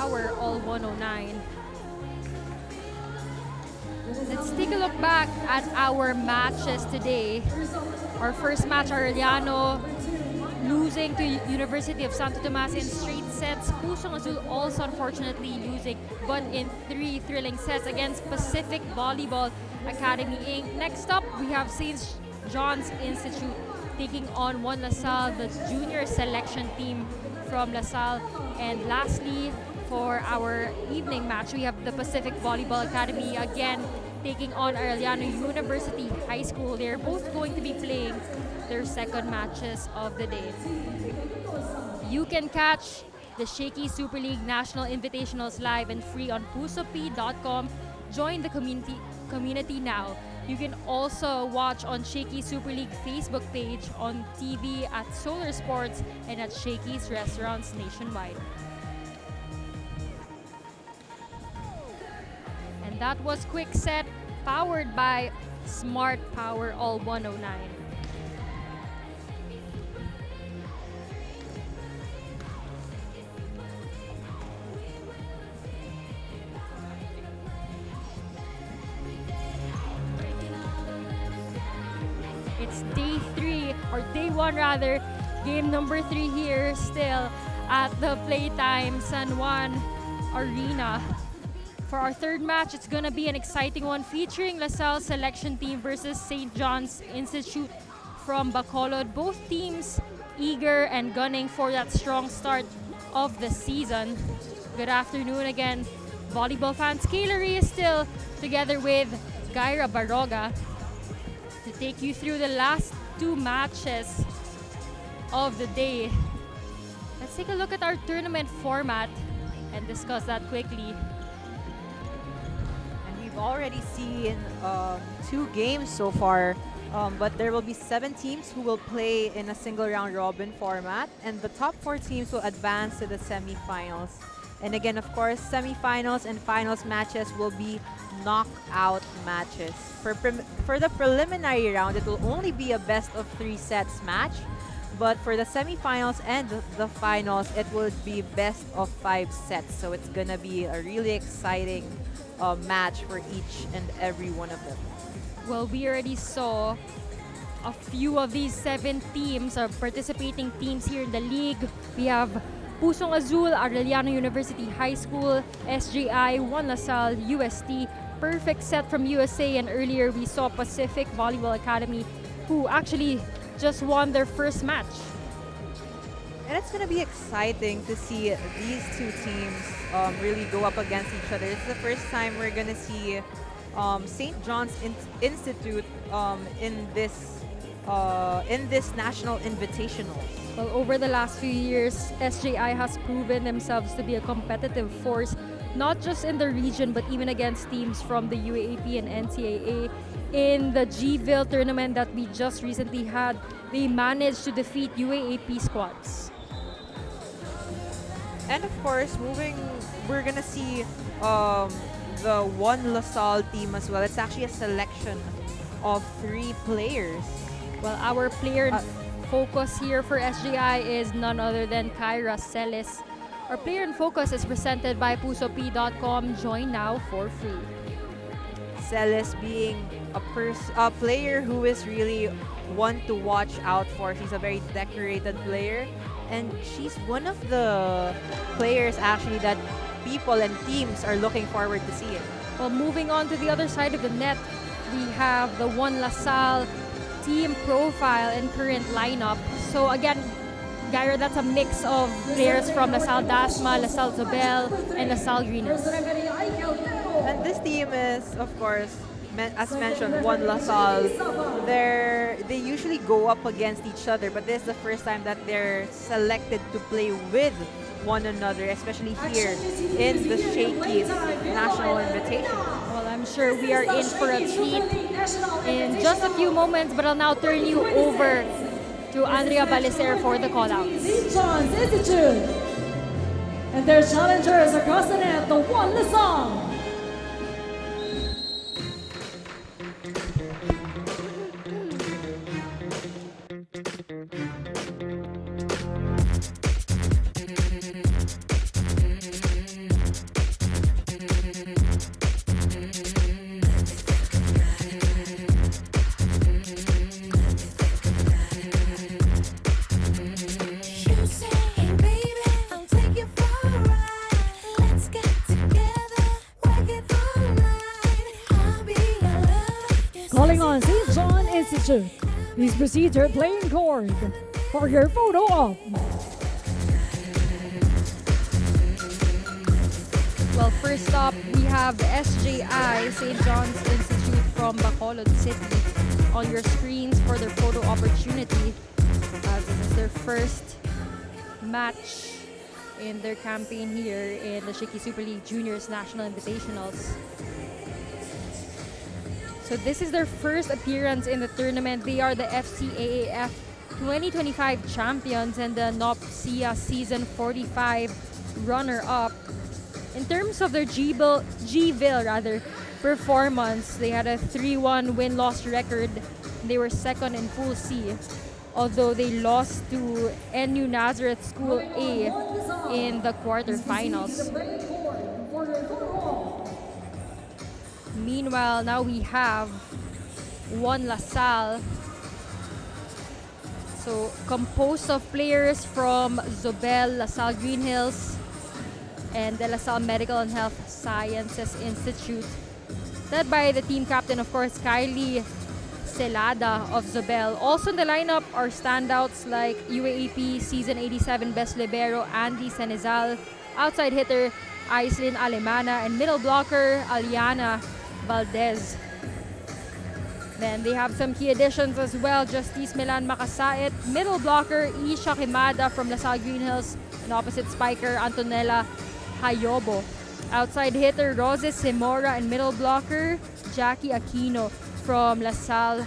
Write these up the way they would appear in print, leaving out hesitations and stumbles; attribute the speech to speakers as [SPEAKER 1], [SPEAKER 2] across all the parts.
[SPEAKER 1] Power All 109. Let's take a look back at our matches today. Our first match, Arellano losing to University of Santo Tomas in straight sets. Pusong Azul also unfortunately losing, but in 3 thrilling sets against Pacific Volleyball Academy Inc. Next up, we have St. John's Institute taking on One LaSalle, the junior selection team from LaSalle. And lastly, for our evening match, we have the Pacific Volleyball Academy again taking on Arellano University High School. They're both going to be playing their second matches of the day. You can catch the Shakey Super League National Invitationals live and free on pusop.com. Join the community now. You can also watch on Shakey Super League Facebook page, on TV at Solar Sports, and at Shakey's restaurants nationwide. And that was Quick Set, powered by Smart Power All 109. It's day one rather, game number 3 here still at the Playtime San Juan Arena. For our third match, it's gonna be an exciting one featuring LaSalle selection team versus St. John's Institute from Bacolod. Both teams eager and gunning for that strong start of the season. Good afternoon again, volleyball fans. Kaylery is still together with Gaira Baroga to take you through the last 2 matches of the day. Let's take a look at our tournament format and discuss that quickly.
[SPEAKER 2] We've already seen 2 games so far, but there will be 7 teams who will play in a single round robin format, and the top 4 teams will advance to the semifinals. And again, of course, semifinals and finals matches will be knockout matches. For the preliminary round, it will only be a best of 3 sets match, but for the semifinals and the finals, it will be best of 5 sets. So it's gonna be a really exciting match for each and every one of them.
[SPEAKER 1] Well, we already saw a few of these 7 teams, participating teams here in the league. We have Pusong Azul, Arellano University High School, SJI, One LaSalle, UST, Perfect Set from USA, and earlier we saw Pacific Volleyball Academy, who actually just won their first match.
[SPEAKER 2] And it's going to be exciting to see these 2 teams really go up against each other. It's the first time we're going to see St. John's Institute in this national invitational.
[SPEAKER 1] Well, over the last few years, SJI has proven themselves to be a competitive force, not just in the region, but even against teams from the UAAP and NCAA. In the GVille tournament that we just recently had, they managed to defeat UAAP squads.
[SPEAKER 2] And of course, we're gonna see the One LaSalle team as well. It's actually a selection of 3 players.
[SPEAKER 1] Well, our player focus here for SJI is none other than Kyra Celis. Our player in focus is presented by pusop.com. Join now for free.
[SPEAKER 2] Celis being a player who is really one to watch out for. She's a very decorated player, and she's one of the players actually that people and teams are looking forward to seeing.
[SPEAKER 1] Well, moving on to the other side of the net, we have the One LaSalle team profile and current lineup. So again, Gyra, that's a mix of players from LaSalle Dasma, LaSalle Zobel, and LaSalle Greeners.
[SPEAKER 2] And this team is, of course, as mentioned, One LaSalle. They usually go up against each other, but this is the first time that they're selected to play with one another, especially here in the Shakey's National Invitation.
[SPEAKER 1] Well, I'm sure we are in for a treat in just a few moments, but I'll now turn you over to Andrea Balicer for the call-outs.
[SPEAKER 3] St. John's Institute and their challengers across the net, the One LaSalle. Representing on St. John Institute, please proceed to your playing court for your photo op.
[SPEAKER 1] Well, first up, we have SJI, St. John's Institute from Bacolod City, on your screens for their photo opportunity. This is their first match in their campaign here in the Shakey Super League Juniors National Invitationals. So this is their first appearance in the tournament. They are the FCAAF 2025 champions and the NOPSIA Season 45 runner-up. In terms of their GVIL performance, they had a 3-1 win-loss record. They were second in Pool C, although they lost to NU Nazareth School A in the quarterfinals. Meanwhile, now we have one LaSalle. So composed of players from Zobel, LaSalle Green Hills, and the LaSalle Medical and Health Sciences Institute, led by the team captain, of course, Kylie Celada of Zobel. Also in the lineup are standouts like UAAP Season 87 Best Libero Andy Senezal, outside hitter Aislinn Alemana, and middle blocker Aliana Valdez. Then they have some key additions as well. Justice Milan Makasait, middle blocker Isha Kimada from LaSalle Green Hills, and opposite spiker Antonella Hayobo. Outside hitter Roses Semora, and middle blocker Jackie Aquino from LaSalle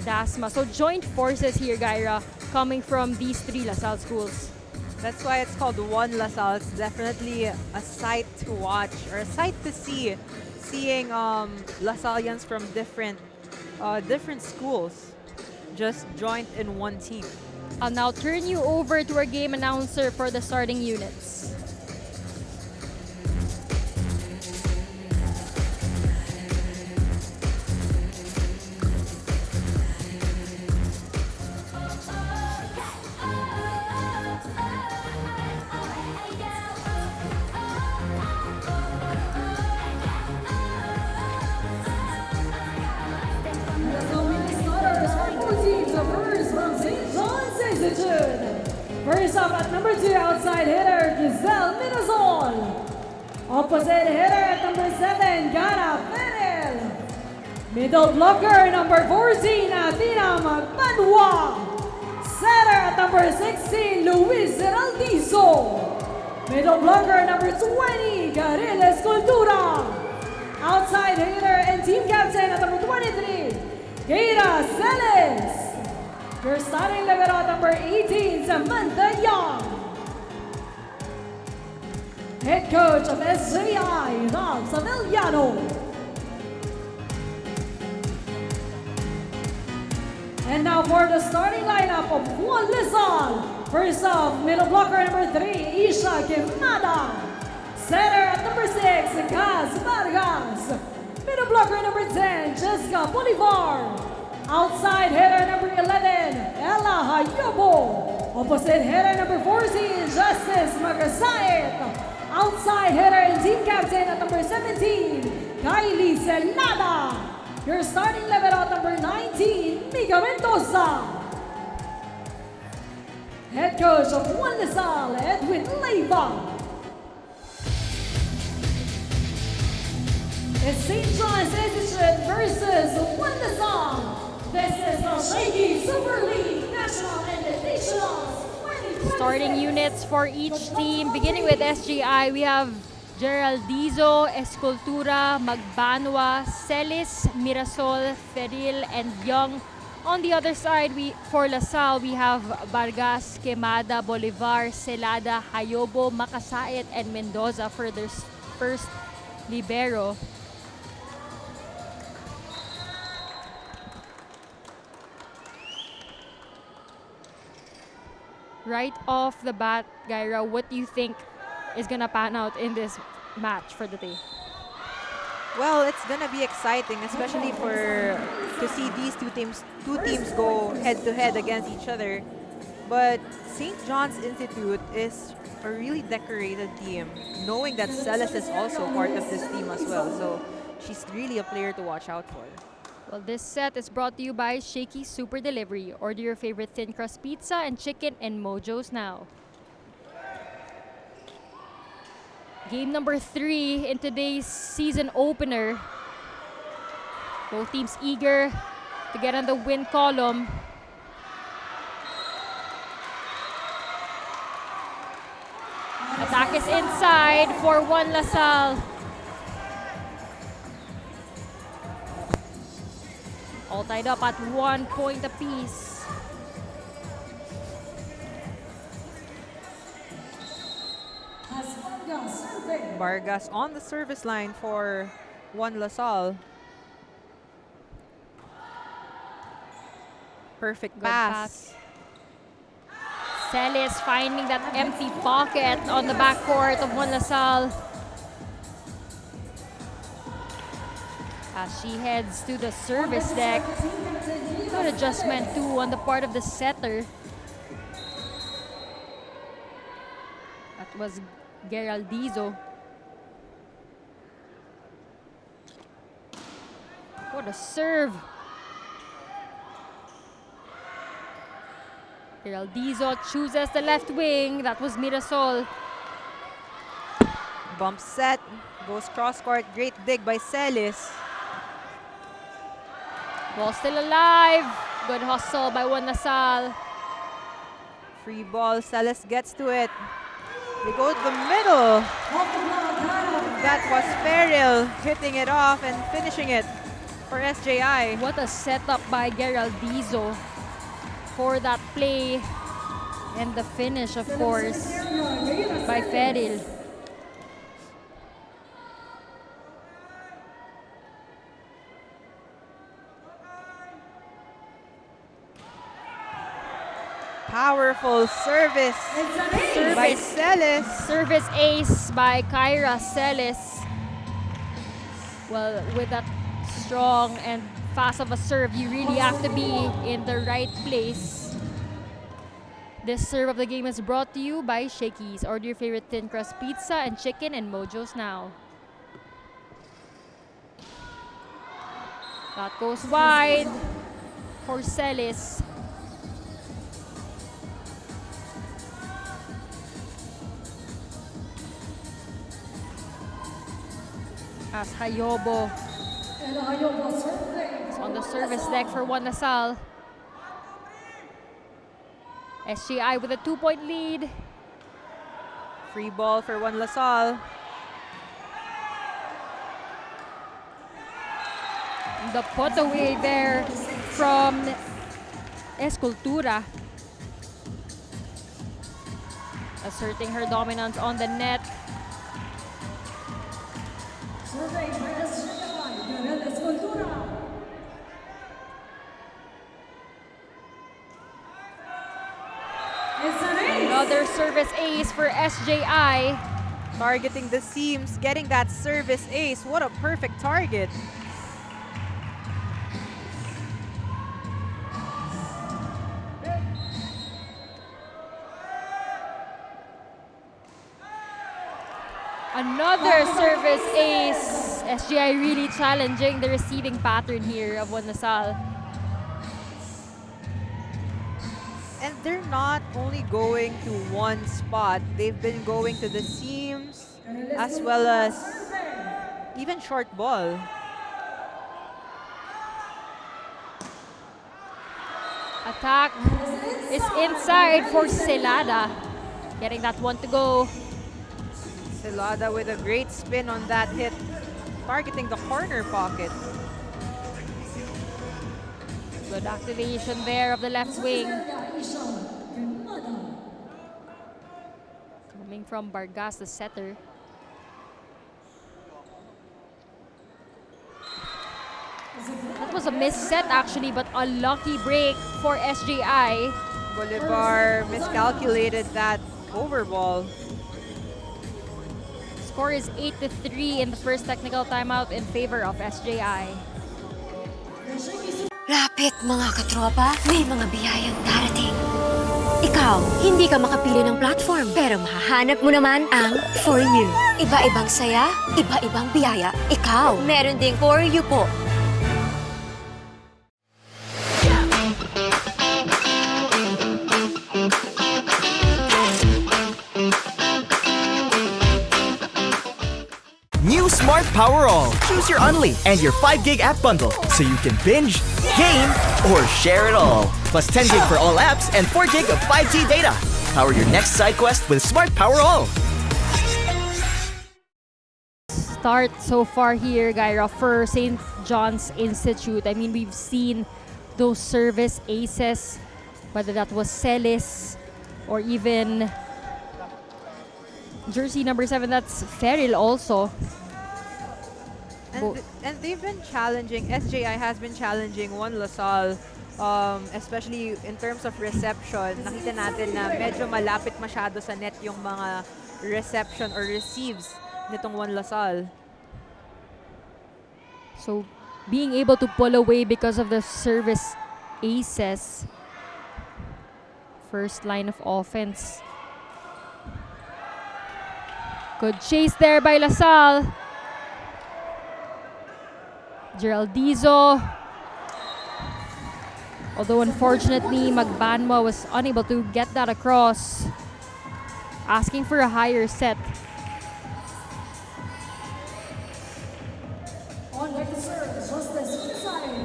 [SPEAKER 1] Dasma. So joint forces here, Gaira, coming from these three LaSalle schools.
[SPEAKER 2] That's why it's called One LaSalle. It's definitely a sight to watch, or a sight to see, seeing LaSallians from different schools just joined in one team.
[SPEAKER 1] I'll now turn you over to our game announcer for the starting units.
[SPEAKER 3] First up at number 2, outside hitter Giselle Minazol. Opposite hitter at number 7, Gara Fennel. Middle blocker number 14, Athena Magbanwa. Setter at number 16, Luis Heraldizo. Middle blocker number 20, Garel Escultura. Outside hitter and team captain at number 23, Keira Celes. Your starting libero at number 18, Samantha Young. Head coach of SJI, Rob Saviliano. And now for the starting lineup of Juan LaSalle. First off, middle blocker number 3, Isha Kimada. Setter at number 6, Kaz Vargas. Middle blocker number 10, Jessica Bolivar. Outside hitter number 11, Ella Hayobo. Opposite hitter number 14, Justice Magasait. Outside hitter and team captain at number 17, Kylie Celada. Your starting libero at number 19, Mika Mendoza. Head coach of Juan LaSalle, Edwin Leiva. It's St. John's Institute versus Juan LaSalle. This is the Shakey Super League National Invitationals 2025.
[SPEAKER 1] Starting units for each team. Beginning with SJI, we have Geraldizo, Escultura, Magbanwa, Celis, Mirasol, Feril, and Young. On the other side, for LaSalle, we have Vargas, Quemada, Bolivar, Celada, Hayobo, Makasait, and Mendoza for their first libero. Right off the bat, Gaira, what do you think is gonna pan out in this match for the day?
[SPEAKER 2] Well, it's gonna be exciting, especially to see these two teams go head to head against each other. But St. John's Institute is a really decorated team, knowing that Celes is also part of this team as well. So she's really a player to watch out for.
[SPEAKER 1] Well, this set is brought to you by Shakey Super Delivery. Order your favorite thin crust pizza and chicken in Mojo's now. Game number 3 in today's season opener. Both teams eager to get on the win column. Attack is inside for one LaSalle. All tied up at 1 point apiece.
[SPEAKER 2] Vargas on the service line for one LaSalle. Perfect
[SPEAKER 1] Good
[SPEAKER 2] pass.
[SPEAKER 1] Salle is finding that empty pocket on the backcourt of one LaSalle. As she heads to the service deck. Good adjustment too on the part of the setter. That was Geraldizo. What a serve. Geraldizo chooses the left wing. That was Mirasol.
[SPEAKER 2] Bump set. Goes cross court. Great dig by Celis.
[SPEAKER 1] Ball still alive. Good hustle by one LaSalle.
[SPEAKER 2] Free ball. Celis gets to it. They go to the middle. That was Ferrell hitting it off and finishing it for SJI.
[SPEAKER 1] What a setup by Geraldizo for that play. And the finish, of course, by Ferrell.
[SPEAKER 2] Powerful service by Celis.
[SPEAKER 1] Service ace by Kyra Celis. Well, with that strong and fast of a serve, you really have to be in the right place. This serve of the game is brought to you by Shakey's. Order your favorite thin crust pizza and chicken in Mojo's now. That goes wide for Celis. As Hayobo is on the service deck for one LaSalle. SJI with a 2-point lead.
[SPEAKER 2] Free ball for one LaSalle.
[SPEAKER 1] The put away there from Escultura. Asserting her dominance on the net. Another service ace for SJI.
[SPEAKER 2] Targeting the seams, getting that service ace. What a perfect target.
[SPEAKER 1] Another service ace. SJI really challenging the receiving pattern here of one LaSalle.
[SPEAKER 2] And they're not only going to one spot, they've been going to the seams as well as even short ball.
[SPEAKER 1] Attack is inside for Celada. Getting that one to go.
[SPEAKER 2] Celada with a great spin on that hit, targeting the corner pocket.
[SPEAKER 1] Good activation there of the left wing. Coming from Vargas, the setter. That was a missed set actually, but a lucky break for SJI.
[SPEAKER 2] Bolivar miscalculated that overball.
[SPEAKER 1] Score is 8-3 in the first technical timeout in favor of SJI.
[SPEAKER 4] Lapit mga katropa, may mga biyayang darating. Ikaw, hindi ka makapili ng platform, pero mahahanap mo naman ang For You. Iba-ibang saya, iba-ibang biyaya. Ikaw, meron ding For You po.
[SPEAKER 5] Power All. Choose your Unli and your 5 gig app bundle so you can binge, game, or share it all. Plus 10 gig for all apps and 4 gig of 5G data. Power your next side quest with Smart Power All.
[SPEAKER 1] Start so far here, Gyra, for St. John's Institute. I mean, we've seen those service aces, whether that was Celis or even jersey number 7, that's Ferril also.
[SPEAKER 2] And they've been challenging, SJI has been challenging Juan Lasal, especially in terms of reception. Nakita natin na medyo malapit masyado sa net yung mga reception or receives nitong Juan Lasal.
[SPEAKER 1] So, being able to pull away because of the service aces. First line of offense. Good chase there by Lasal. Geraldizo. Although unfortunately, Magbanwa was unable to get that across. Asking for a higher set.
[SPEAKER 3] On deck to serve, Justice Masait.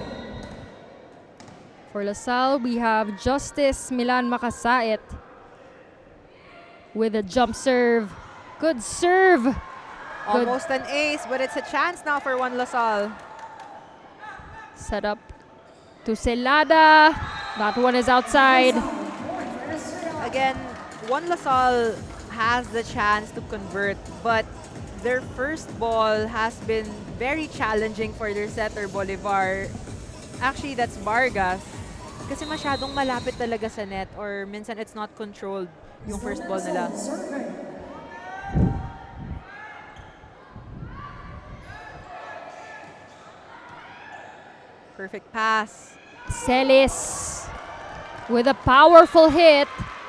[SPEAKER 1] For Lasal, we have Justice Milan Makasait with a jump serve. Good serve.
[SPEAKER 2] Almost an ace, but it's a chance now for Juan Lasal.
[SPEAKER 1] Set up to Celada. That one is outside.
[SPEAKER 2] Again, Juan Lasal has the chance to convert, but their first ball has been very challenging for their setter, Bolivar. Actually, that's Vargas. Kasi masyadong malapit talaga sa net, or minsan it's not controlled yung first ball nila. Perfect pass.
[SPEAKER 1] Celis with a powerful hit.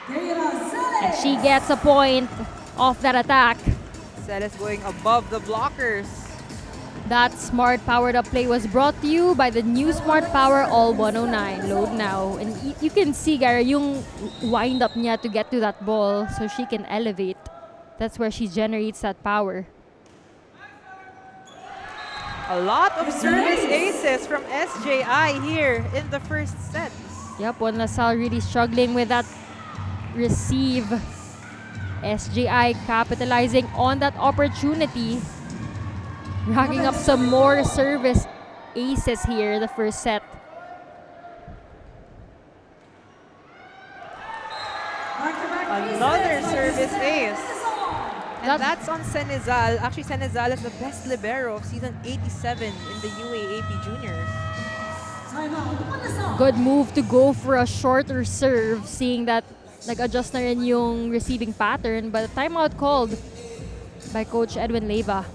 [SPEAKER 1] And she gets a point off that attack.
[SPEAKER 2] Salle going above the blockers.
[SPEAKER 1] That smart powered up play was brought to you by the new Smart Power All 109. Load now. And you can see, Gara, yung wind up niya to get to that ball so she can elevate. That's where she generates that power.
[SPEAKER 2] A lot of service aces from SJI here in the first set.
[SPEAKER 1] Yep, Juan Lasal really struggling with that receive. SJI capitalizing on that opportunity. Racking up some more service aces here the first set.
[SPEAKER 2] Another service ace. And that's on Senezal. Actually, Senezal is the best libero of season 87 in the UAAP Juniors.
[SPEAKER 1] Good move to go for a shorter serve, seeing that nag-adjust na rin yung receiving pattern, but a timeout called by Coach Edwin Leyva.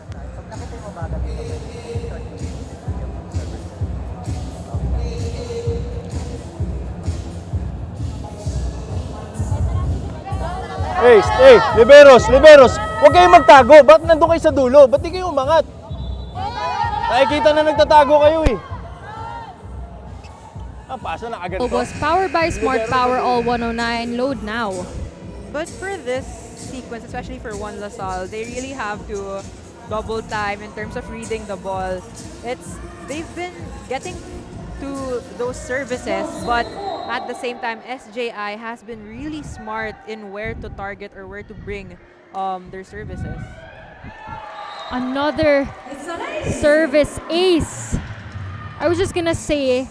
[SPEAKER 6] Hey, liberos! Huwag kayong magtago. Ba't nandun kayo sa dulo? Ba't di kayo umangat? Nakikita na nagtatago kayo eh. Pasa na agad
[SPEAKER 1] It was powered by Smart Power All 109. Load now.
[SPEAKER 2] But for this sequence, especially for Juan Lasal, they really have to double time in terms of reading the ball. They've been getting to those services, but at the same time, SJI has been really smart in where to target or where to bring their services.
[SPEAKER 1] Another service ace. I was just gonna say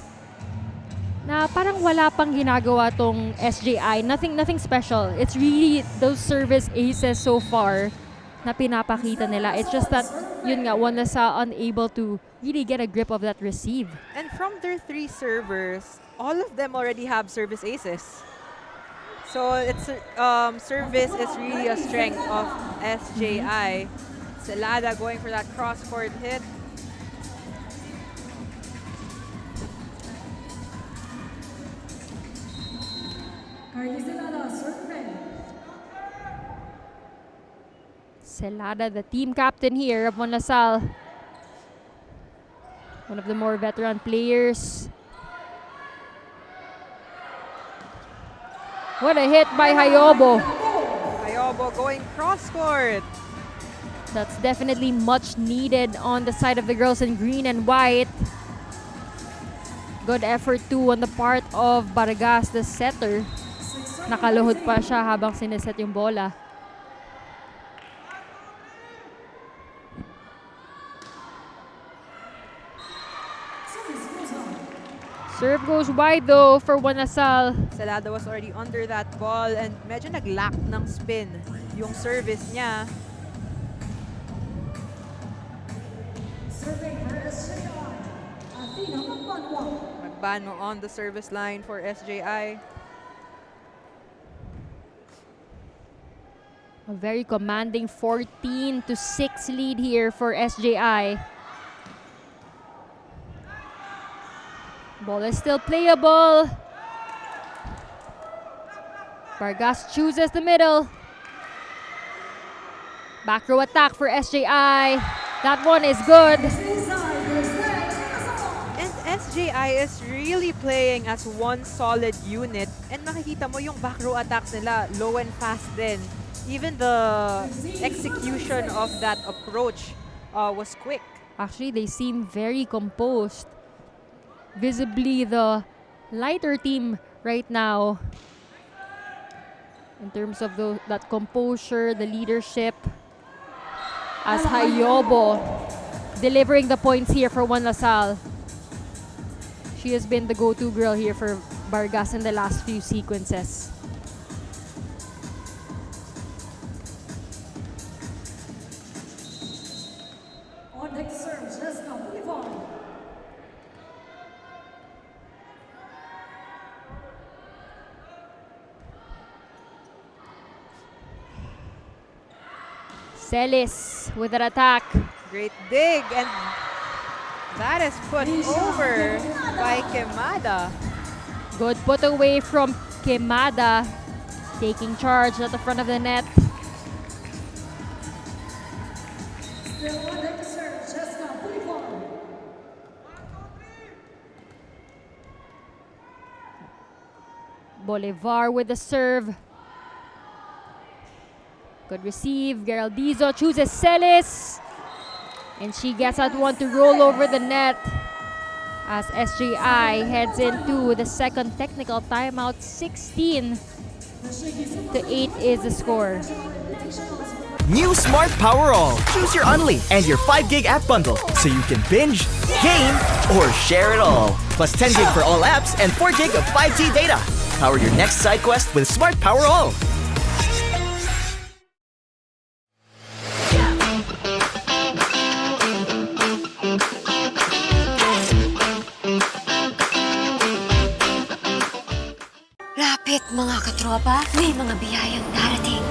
[SPEAKER 1] na parang wala pang ginagawa tong SJI. Nothing special. It's really those service aces so far na pinapakita nila. It's just that, yun nga, Juan Lasal unable to really get a grip of that receive.
[SPEAKER 2] And from their 3 servers, all of them already have service aces. So it's service is really a strength of SJI. Celada going for that cross-court hit.
[SPEAKER 1] Celada, the team captain here of Juan Lasal. One of the more veteran players. What a hit by Hayobo.
[SPEAKER 2] Hayobo going cross-court.
[SPEAKER 1] That's definitely much needed on the side of the girls in green and white. Good effort too on the part of Vargas, the setter. Nakaluhod pa siya habang sineset yung bola. Serve goes wide though for one Salle.
[SPEAKER 2] Salle was already under that ball and medyo nag-lack ng spin yung service niya. Magbano on the service line for SJI.
[SPEAKER 1] A very commanding 14-6 lead here for SJI. Ball is still playable. Vargas chooses the middle. Back row attack for SJI. That one is good.
[SPEAKER 2] And SJI is really playing as one solid unit. And makikita mo yung back row attacks nila, low and fast din. Even the execution of that approach was quick.
[SPEAKER 1] Actually, they seem very composed. Visibly the lighter team right now in terms of that composure, the leadership, as Hayobo delivering the points here for One Salle. She has been the go-to girl here for Vargas in the last few sequences.
[SPEAKER 3] On next serve, Jessica Bolívar.
[SPEAKER 1] Celis with an attack.
[SPEAKER 2] Great dig, and that is put over by Quemada.
[SPEAKER 1] Good put away from Quemada, taking charge at the front of the net.
[SPEAKER 3] Still on next serve, Jessica Bolívar.
[SPEAKER 1] Bolivar with the serve. Good receive. Geraldizo chooses Celis. And she gets that one to roll over the net as SJI heads into the second technical timeout. 16-8 is the score.
[SPEAKER 5] New Smart Power All. Choose your Unli and your 5 gig app bundle so you can binge, game, or share it all. Plus 10 gig for all apps and 4 gig of 5G data. Power your next side quest with Smart Power All.
[SPEAKER 4] Lapit mga katropa, may mga biyayang darating.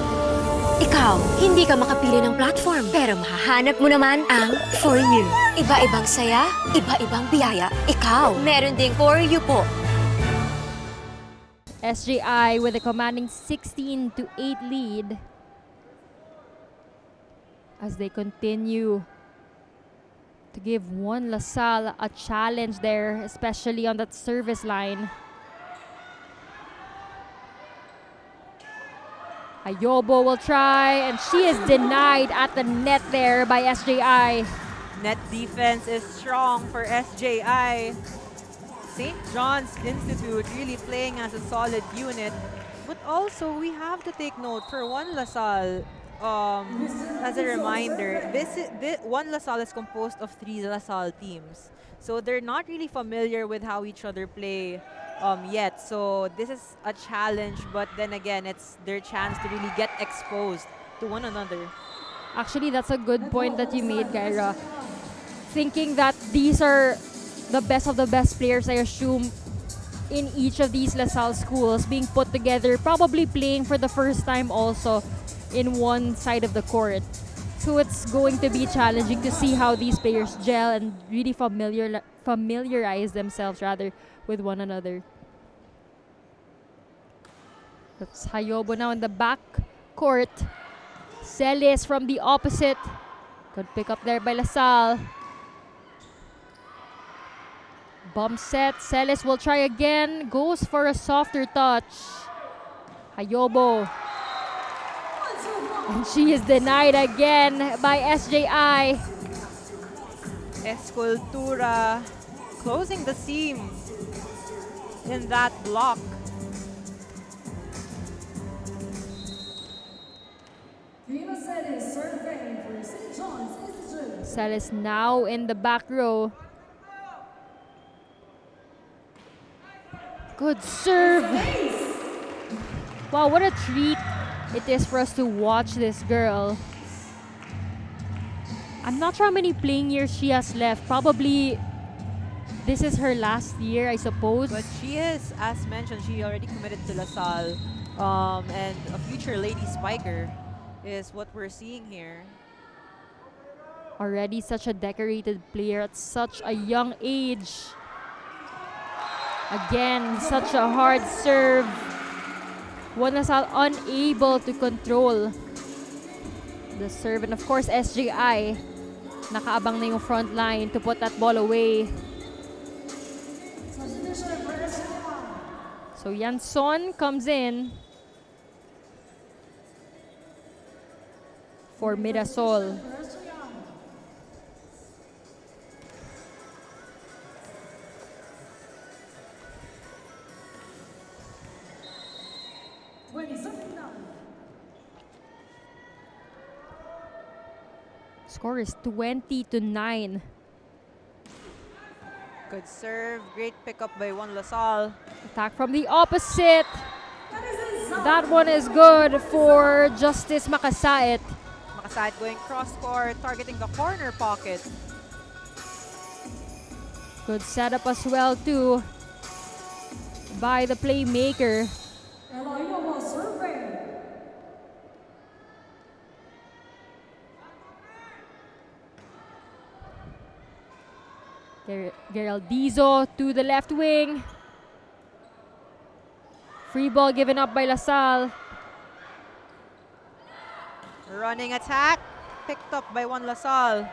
[SPEAKER 4] Ikaw, hindi ka makapili ng platform, pero mahahanap mo naman ang For You. Iba-ibang saya, iba-ibang biyaya. Ikaw, meron ding For You po.
[SPEAKER 1] SJI with a commanding 16-8 lead as they continue to give One Salle a challenge there, especially on that service line. Ayobo will try, and she is denied at the net there by SJI.
[SPEAKER 2] Net defense is strong for SJI. St. John's Institute really playing as a solid unit. But also, we have to take note for One Salle, as a reminder, One Salle is composed of 3 Salle teams. So they're not really familiar with how each other play yet. So this is a challenge, but then again, it's their chance to really get exposed to one another.
[SPEAKER 1] Actually, that's a good point that you made, Kyra. Thinking that these are the best of the best players, I assume, in each of these LaSalle schools being put together, probably playing for the first time also in one side of the court. So it's going to be challenging to see how these players gel and really familiarize themselves rather with one another. That's Hayobo now in the back court. Celis from the opposite. Good pick up there by LaSalle. Bump set. Celis will try again. Goes for a softer touch. Hayobo. And she is denied again by SJI.
[SPEAKER 2] Escultura closing the seam in that block.
[SPEAKER 1] Salle is now in the back row. Good serve. Wow, what a treat it is for us to watch this girl. I'm not sure how many playing years she has left. Probably this is her last year, I suppose.
[SPEAKER 2] But she is, as mentioned, she already committed to LaSalle. And a future lady spiker is what we're seeing here.
[SPEAKER 1] Already such a decorated player at such a young age. Again, such a hard serve. LaSalle unable to control the serve. And of course, SJI nakaabang na yung front line to put that ball away. So Yanson comes in for Mirasol. Score is 20-9.
[SPEAKER 2] Good serve, great pickup by LaSalle.
[SPEAKER 1] Attack from the opposite. That one is good for Justice Makasait.
[SPEAKER 2] Makasait going cross court, targeting the corner pocket.
[SPEAKER 1] Good setup as well too by the playmaker. Geraldizo to the left wing. Free ball given up by LaSalle.
[SPEAKER 2] Running attack, picked up by LaSalle.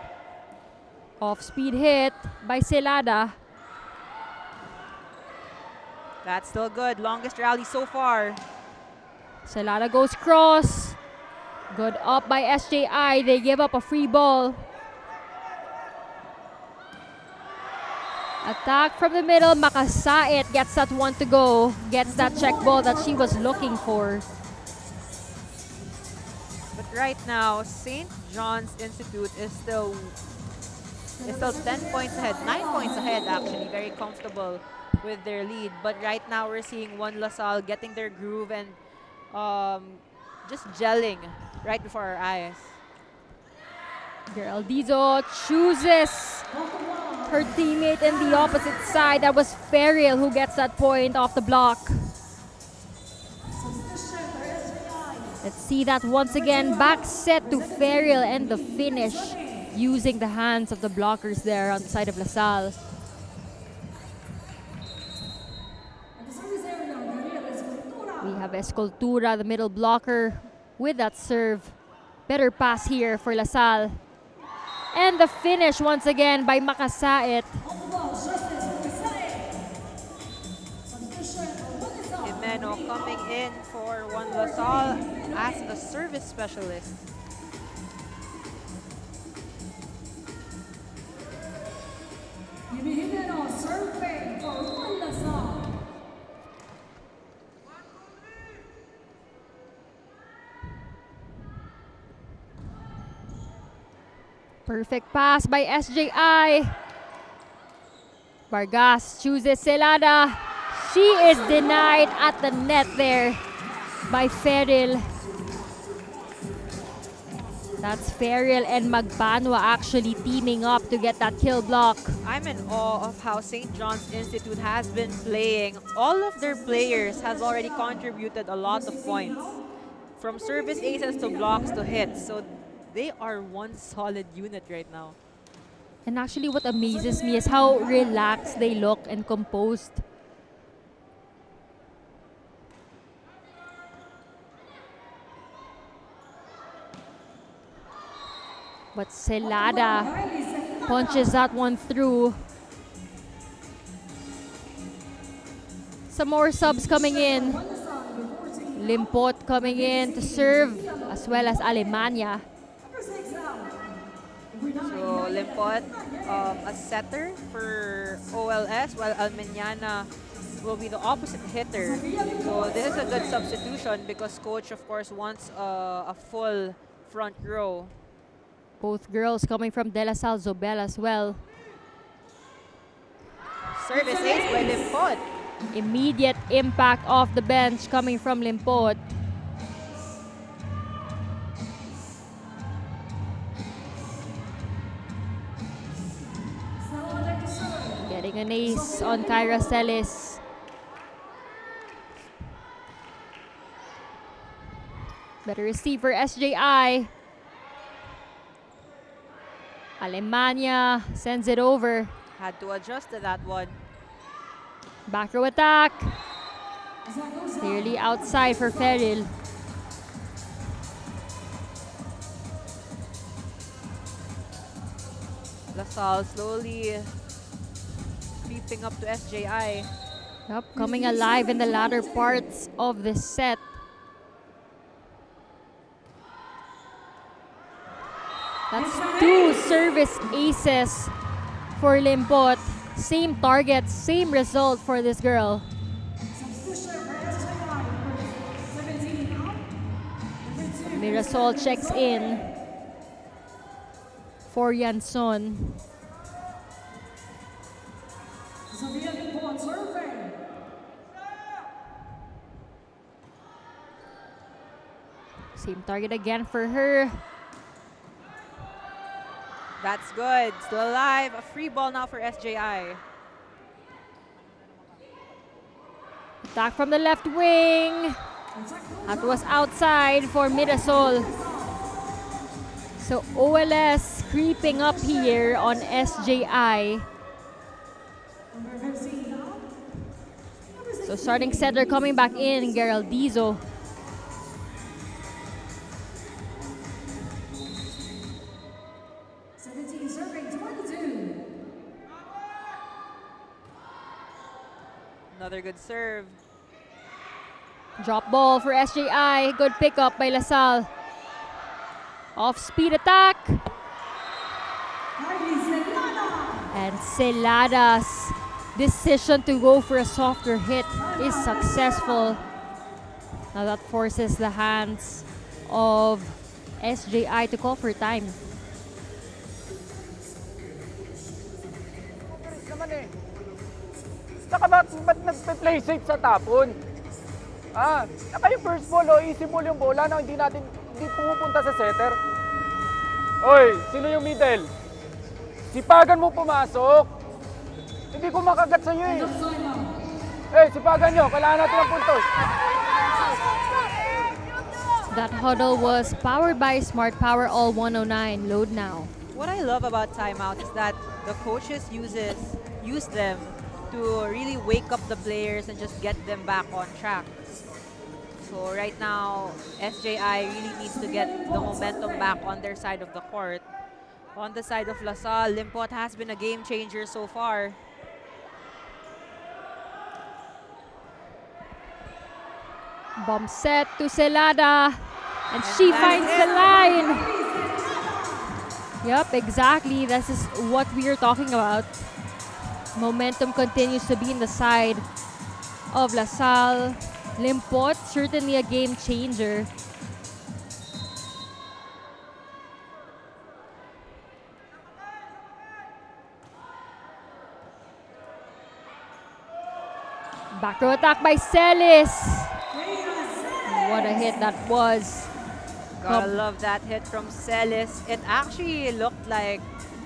[SPEAKER 1] Off-speed hit by Celada.
[SPEAKER 2] That's still good, longest rally so far.
[SPEAKER 1] Celada goes cross. Good up by SJI. They give up a free ball. Attack from the middle. Makasait gets that one to go. Gets that check ball that she was looking for.
[SPEAKER 2] But right now, St. John's Institute is still 10 points ahead, 9 points ahead actually, very comfortable with their lead. But right now we're seeing LaSalle getting their groove and just gelling right before our eyes.
[SPEAKER 1] Geraldizo chooses her teammate in the opposite side. That was Ferrell who gets that point off the block. Let's see that once again. Back set to Ferrell and the finish using the hands of the blockers there on the side of LaSalle. We have Escultura, the middle blocker, with that serve. Better pass here for LaSalle. And the finish once again by Makasait.
[SPEAKER 2] Jimeno coming in for LaSalle as a service specialist.
[SPEAKER 3] Serving for LaSalle.
[SPEAKER 1] Perfect pass by SJI. Vargas chooses Celada. She is denied at the net there by Ferrell. That's Ferrell and Magbanwa actually teaming up to get that kill block.
[SPEAKER 2] I'm in awe of how St. John's Institute has been playing. All of their players has already contributed a lot of points. From service aces to blocks to hits. So they are one solid unit right now.
[SPEAKER 1] And actually what amazes me is how relaxed they look and composed. But Celada punches that one through. Some more subs coming in. Limpot coming in to serve, as well as Alemania.
[SPEAKER 2] So Limpot, a setter for OLS, while Almeniana will be the opposite hitter. So this is a good substitution because coach, of course, wants a full front row.
[SPEAKER 1] Both girls coming from De La Salle Zobel as well.
[SPEAKER 2] Service ace by Limpot.
[SPEAKER 1] Immediate impact off the bench coming from Limpot. Getting an ace on Kyra Celis. Better receive for SJI. Alemania sends it over.
[SPEAKER 2] Had to adjust to that one.
[SPEAKER 1] Back row attack. Clearly outside for Ferril.
[SPEAKER 2] LaSalle slowly creeping up to SJI.
[SPEAKER 1] Yep, coming alive in the latter parts of the set. That's 2 service aces for Limpot. Same target, same result for this girl. Mirasol checks in for Yanson. Same target again for her.
[SPEAKER 2] That's good. Still alive. A free ball now for SJI.
[SPEAKER 1] Attack from the left wing. That was outside for Mirasol. So OLS creeping up here on SJI. So starting setter coming back in, Geraldizo.
[SPEAKER 2] Another good serve.
[SPEAKER 1] Drop ball for SJI. Good pickup by LaSalle. Off-speed attack. And Celada's decision to go for a softer hit is successful. Now that forces the hands of SJI to call for time.
[SPEAKER 6] Saka ba't nagpe-play safe sa tapon? Saka yung first ball, easy ball yung bola na hindi pumupunta sa setter. Oy, sino yung middle? Sipagan mo pumasok. Hindi ko makagat sa'yo eh. Sipagan nyo, kailangan natin ng puntos.
[SPEAKER 1] That huddle was powered by Smart Power All 109. Load now.
[SPEAKER 2] What I love about timeout is that the coaches use them to really wake up the players and just get them back on track. So right now, SJI really needs to get the momentum back on their side of the court. On the side of LaSalle, Limpot has been a game changer so far.
[SPEAKER 1] Bomb set to Celada. And she finds the line. Yep, exactly. This is what we are talking about. Momentum continues to be in the side of LaSalle. Limpot, certainly a game changer. Back row attack by Celis. What a hit that was.
[SPEAKER 2] Gotta love that hit from Celis. It actually looked like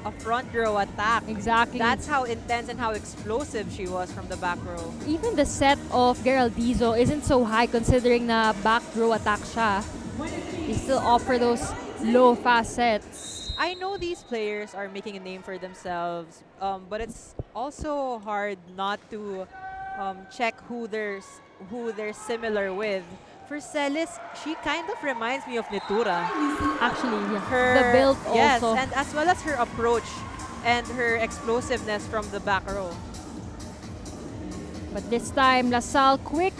[SPEAKER 2] a front row attack.
[SPEAKER 1] Exactly.
[SPEAKER 2] That's how intense and how explosive she was from the back row.
[SPEAKER 1] Even the set of Geraldizo isn't so high considering na back row attack siya. They still offer those low fast sets.
[SPEAKER 2] I know these players are making a name for themselves, but it's also hard not to check who they're similar with. For Celis, she kind of reminds me of Nitura.
[SPEAKER 1] Actually, yeah. The build also.
[SPEAKER 2] Yes, and as well as her approach and her explosiveness from the back row.
[SPEAKER 1] But this time, LaSalle quick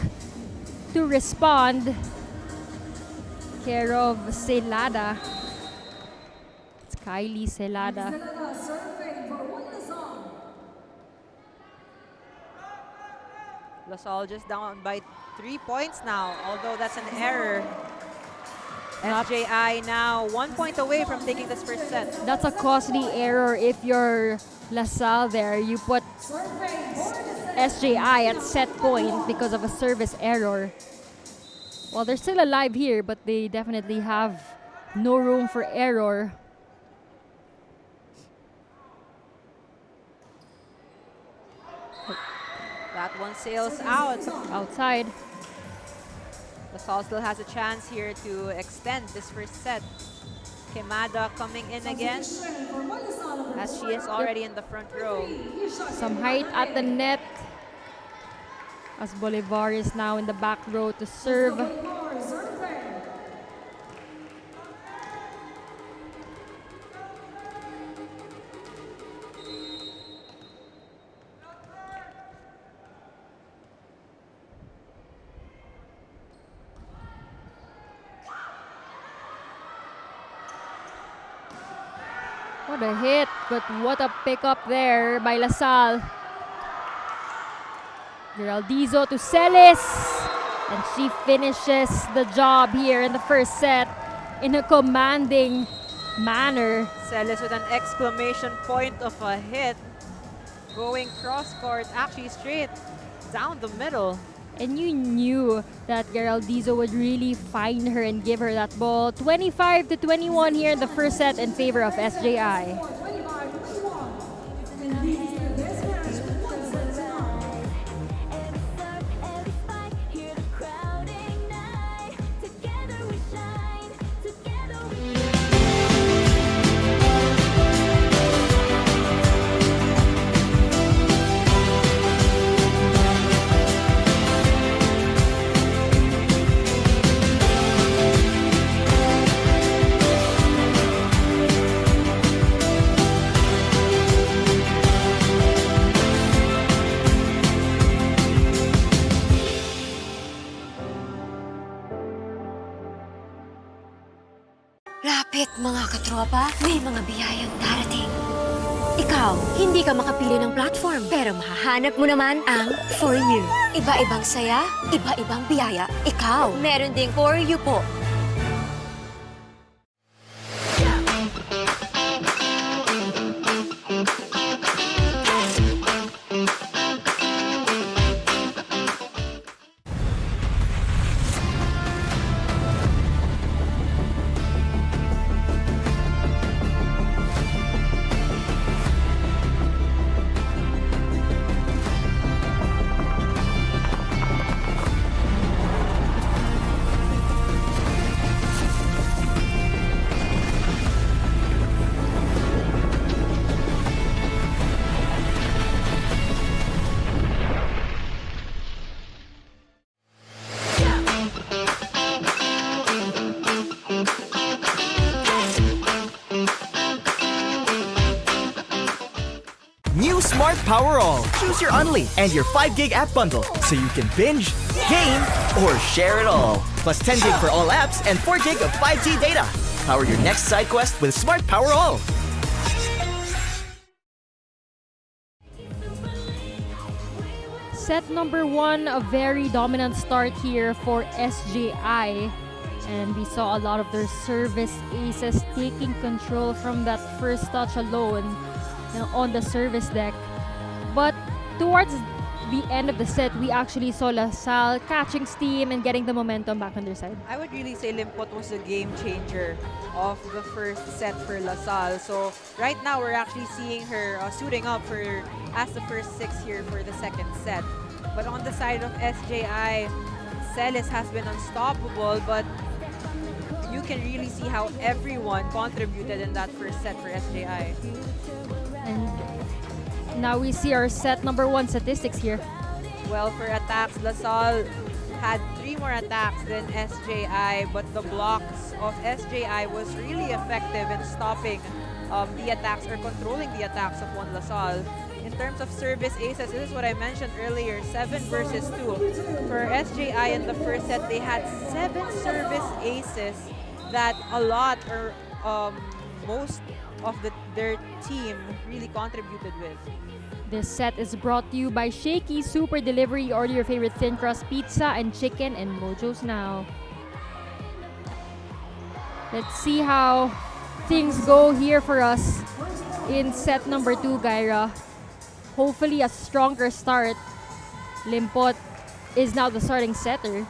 [SPEAKER 1] to respond. Care of Celada. It's Kylie Celada.
[SPEAKER 2] LaSalle just down by 3 points now, although that's an error. SJI now 1 point away from taking this first set.
[SPEAKER 1] That's a costly error if you're LaSalle there. You put SJI at set point because of a service error. Well, they're still alive here, but they definitely have no room for error.
[SPEAKER 2] That one sails out.
[SPEAKER 1] Outside.
[SPEAKER 2] LaSalle still has a chance here to extend this first set. Kemada coming in again, as she is already in the front row.
[SPEAKER 1] Some height at the net. As Bolivar is now in the back row to serve. What a hit, but what a pickup there by LaSalle. Geraldizo to Celis, and she finishes the job here in the first set in a commanding manner.
[SPEAKER 2] Celis with an exclamation point of a hit, going cross court, actually straight down the middle.
[SPEAKER 1] And you knew that Geraldizo would really find her and give her that ball. 25-21 here in the first set in favor of SJI.
[SPEAKER 4] Lapit mga katropa, may mga biyayang darating. Ikaw, hindi ka makapili ng platform, pero mahahanap mo naman ang For You. Iba-ibang saya, iba-ibang biyaya. Ikaw, meron ding For You po.
[SPEAKER 5] New Smart Power All. Choose your Unli and your 5 gig app bundle so you can binge, game, or share it all. Plus 10 gig for all apps and 4 gig of 5G data. Power your next side quest with Smart Power All.
[SPEAKER 1] Set number 1, a very dominant start here for SJI. And we saw a lot of their service aces taking control from that first touch alone on the service deck. But towards the end of the set, we actually saw LaSalle catching steam and getting the momentum back on their side.
[SPEAKER 2] I would really say Limpot was the game changer of the first set for LaSalle. So right now we're actually seeing her suiting up for as the first 6 here for the second set. But on the side of SJI, Celis has been unstoppable, but you can really see how everyone contributed in that first set for SJI.
[SPEAKER 1] And now we see our set number 1 statistics here.
[SPEAKER 2] Well, for attacks, LaSalle had 3 more attacks than SJI, but the blocks of SJI was really effective in stopping the attacks or controlling the attacks of one LaSalle. In terms of service aces, this is what I mentioned earlier, 7 versus 2. For SJI in the first set, they had 7 service aces that a lot or most of their team really contributed with.
[SPEAKER 1] This set is brought to you by Shakey Super Delivery. Order your favorite thin crust pizza and chicken and Mojo's now. Let's see how things go here for us in set number 2, Gyra. Hopefully a stronger start. Limpot is now the starting setter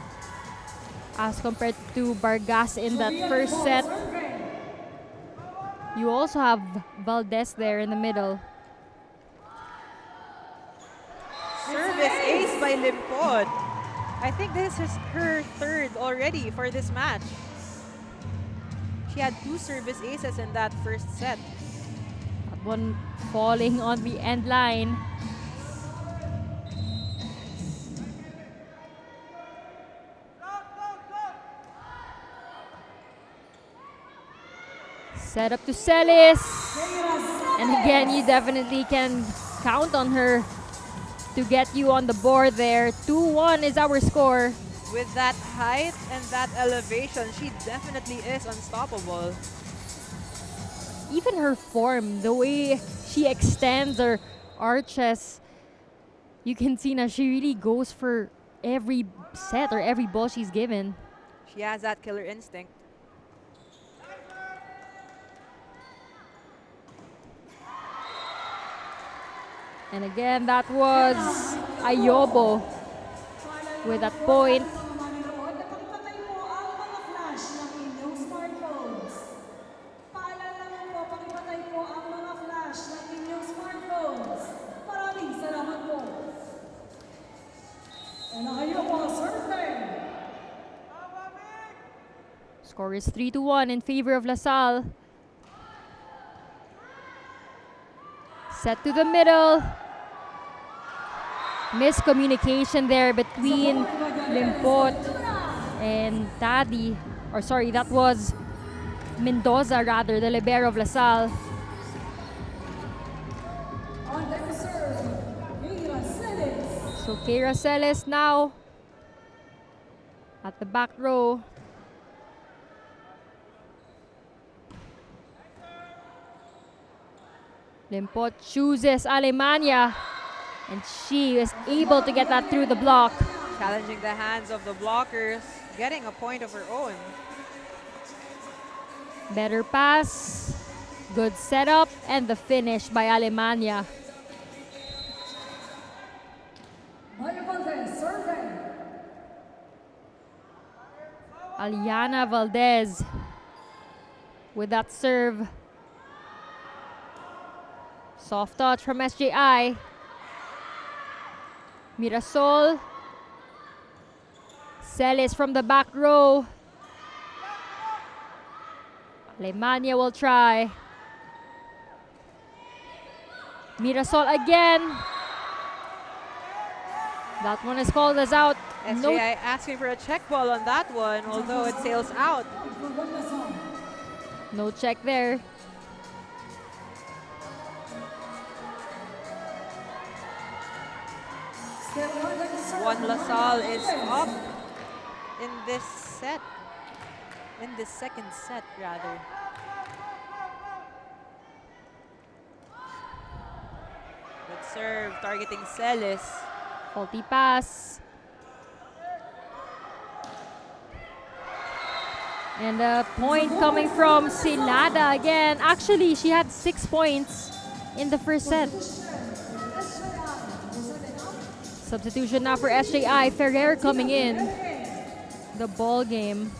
[SPEAKER 1] as compared to Vargas in that first set. You also have Valdez there in the middle.
[SPEAKER 2] Service ace by Limpot. I think this is her third already for this match. She had 2 service aces in that first set.
[SPEAKER 1] That one falling on the end line. Set up to Celis. And again, you definitely can count on her to get you on the board there. 2-1 is our score.
[SPEAKER 2] With that height and that elevation, she definitely is unstoppable.
[SPEAKER 1] Even her form, the way she extends her arches, you can see now she really goes for every set or every ball she's given.
[SPEAKER 2] She has that killer instinct.
[SPEAKER 1] And again, that was Ayobo with that point. Score is 3-1 in favor of LaSalle. Set to the middle. Miscommunication there between Limpot and Taddy. Or sorry, that was Mendoza rather, the libero of LaSalle. So Keira Celes now at the back row. Limpot chooses Alemania, and she is able to get that through the block.
[SPEAKER 2] Challenging the hands of the blockers, getting a point of her own.
[SPEAKER 1] Better pass, good setup, and the finish by Alemania. Aliana Valdez with that serve. Soft touch from SJI. Mirasol. Celis from the back row. Alemania will try. Mirasol again. That one is called as out.
[SPEAKER 2] SJI asking for a check ball on that one, although it sails out.
[SPEAKER 1] No check there.
[SPEAKER 2] One LaSalle is up in this set. In the second set, rather. Good serve, targeting Celis.
[SPEAKER 1] Faulty pass. And a point coming from Silada again. Actually, she had 6 points in the first set. Substitution now for SJI. Ferrer coming in. The ball game.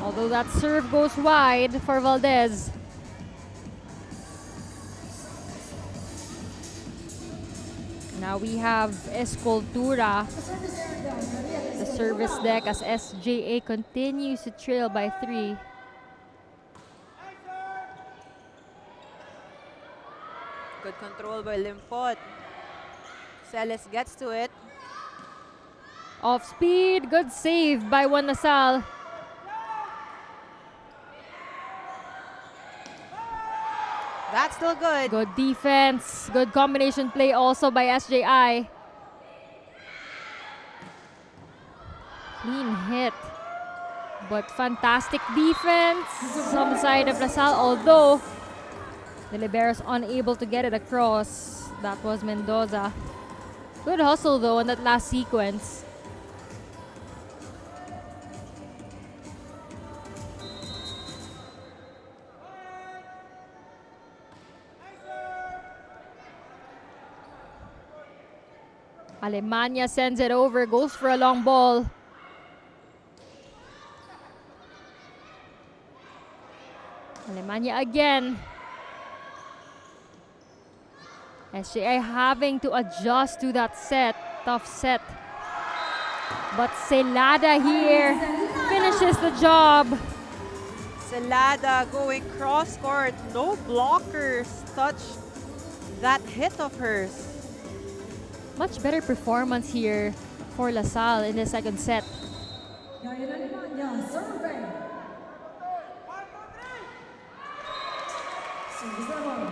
[SPEAKER 1] Although that serve goes wide for Valdez. Now we have Escultura, the service deck, as SJA continues to trail by 3.
[SPEAKER 2] Good control by Limpot. Celes gets to it.
[SPEAKER 1] Off speed, good save by Juan Lasal.
[SPEAKER 2] That's still good.
[SPEAKER 1] Good defense, good combination play also by SJI. Clean hit, but fantastic defense on the side of Lasal, although the libero's unable to get it across. That was Mendoza. Good hustle though on that last sequence. Alemania sends it over, goes for a long ball. Alemania again. SJI having to adjust to that set, tough set. But Celada here finishes the job.
[SPEAKER 2] Celada going cross court. No blockers touch that hit of hers.
[SPEAKER 1] Much better performance here for Lasal in the second set.
[SPEAKER 3] Gaya na Alemania, serving. Service level.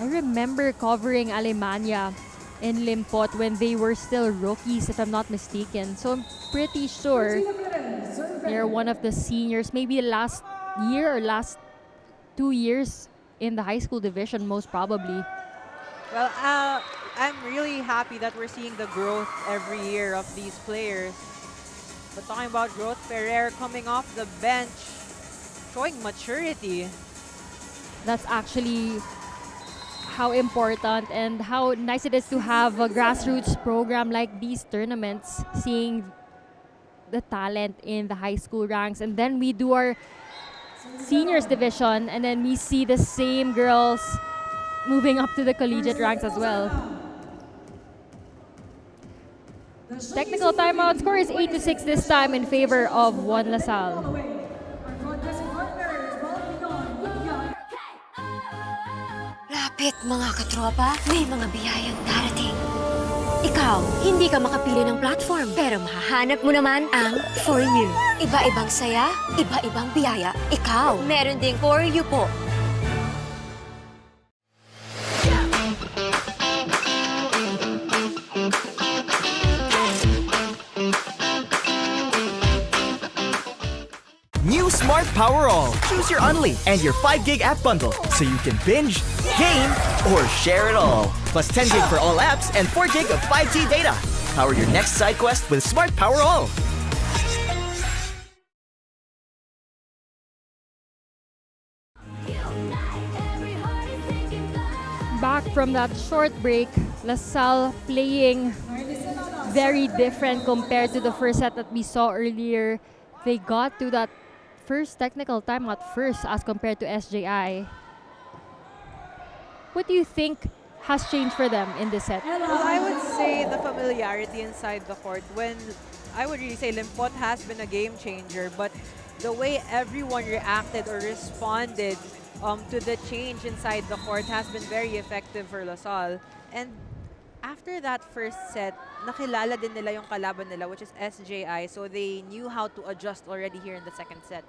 [SPEAKER 1] I remember covering Alemania in Limpot when they were still rookies, if I'm not mistaken. So I'm pretty sure they're one of the seniors, maybe last year or last 2 years in the high school division, most probably.
[SPEAKER 2] Well, I'm really happy that we're seeing the growth every year of these players. But talking about growth, Ferrer coming off the bench, showing maturity.
[SPEAKER 1] That's actually how important and how nice it is to have a grassroots program like these tournaments, seeing the talent in the high school ranks. And then we do our seniors division, and then we see the same girls moving up to the collegiate ranks as well. Technical timeout, score is 8-6 this time in favor of Juan Lasal.
[SPEAKER 4] Lapit mga katropa, may mga biyayang darating. Ikaw, hindi ka makapili ng platform, pero mahahanap mo naman ang For You. Iba-ibang saya, iba-ibang biyaya. Ikaw, meron ding For You po.
[SPEAKER 5] New Smart Power All. Choose your Unli and your 5 gig app bundle so you can binge, game, or share it all. Plus 10 gig for all apps and 4 gig of 5G data. Power your next side quest with Smart Power All.
[SPEAKER 1] Back from that short break, LaSalle playing very different compared to the first set that we saw earlier. They got to that first technical timeout first as compared to SJI. What do you think has changed for them in this set?
[SPEAKER 2] Well, I would say the familiarity inside the court. When I would really say Limpot has been a game changer, but the way everyone reacted or responded to the change inside the court has been very effective for LaSalle. And after that first set, nakilala din nila yung kalaban nila, which is SJI, so they knew how to adjust already here in the second set.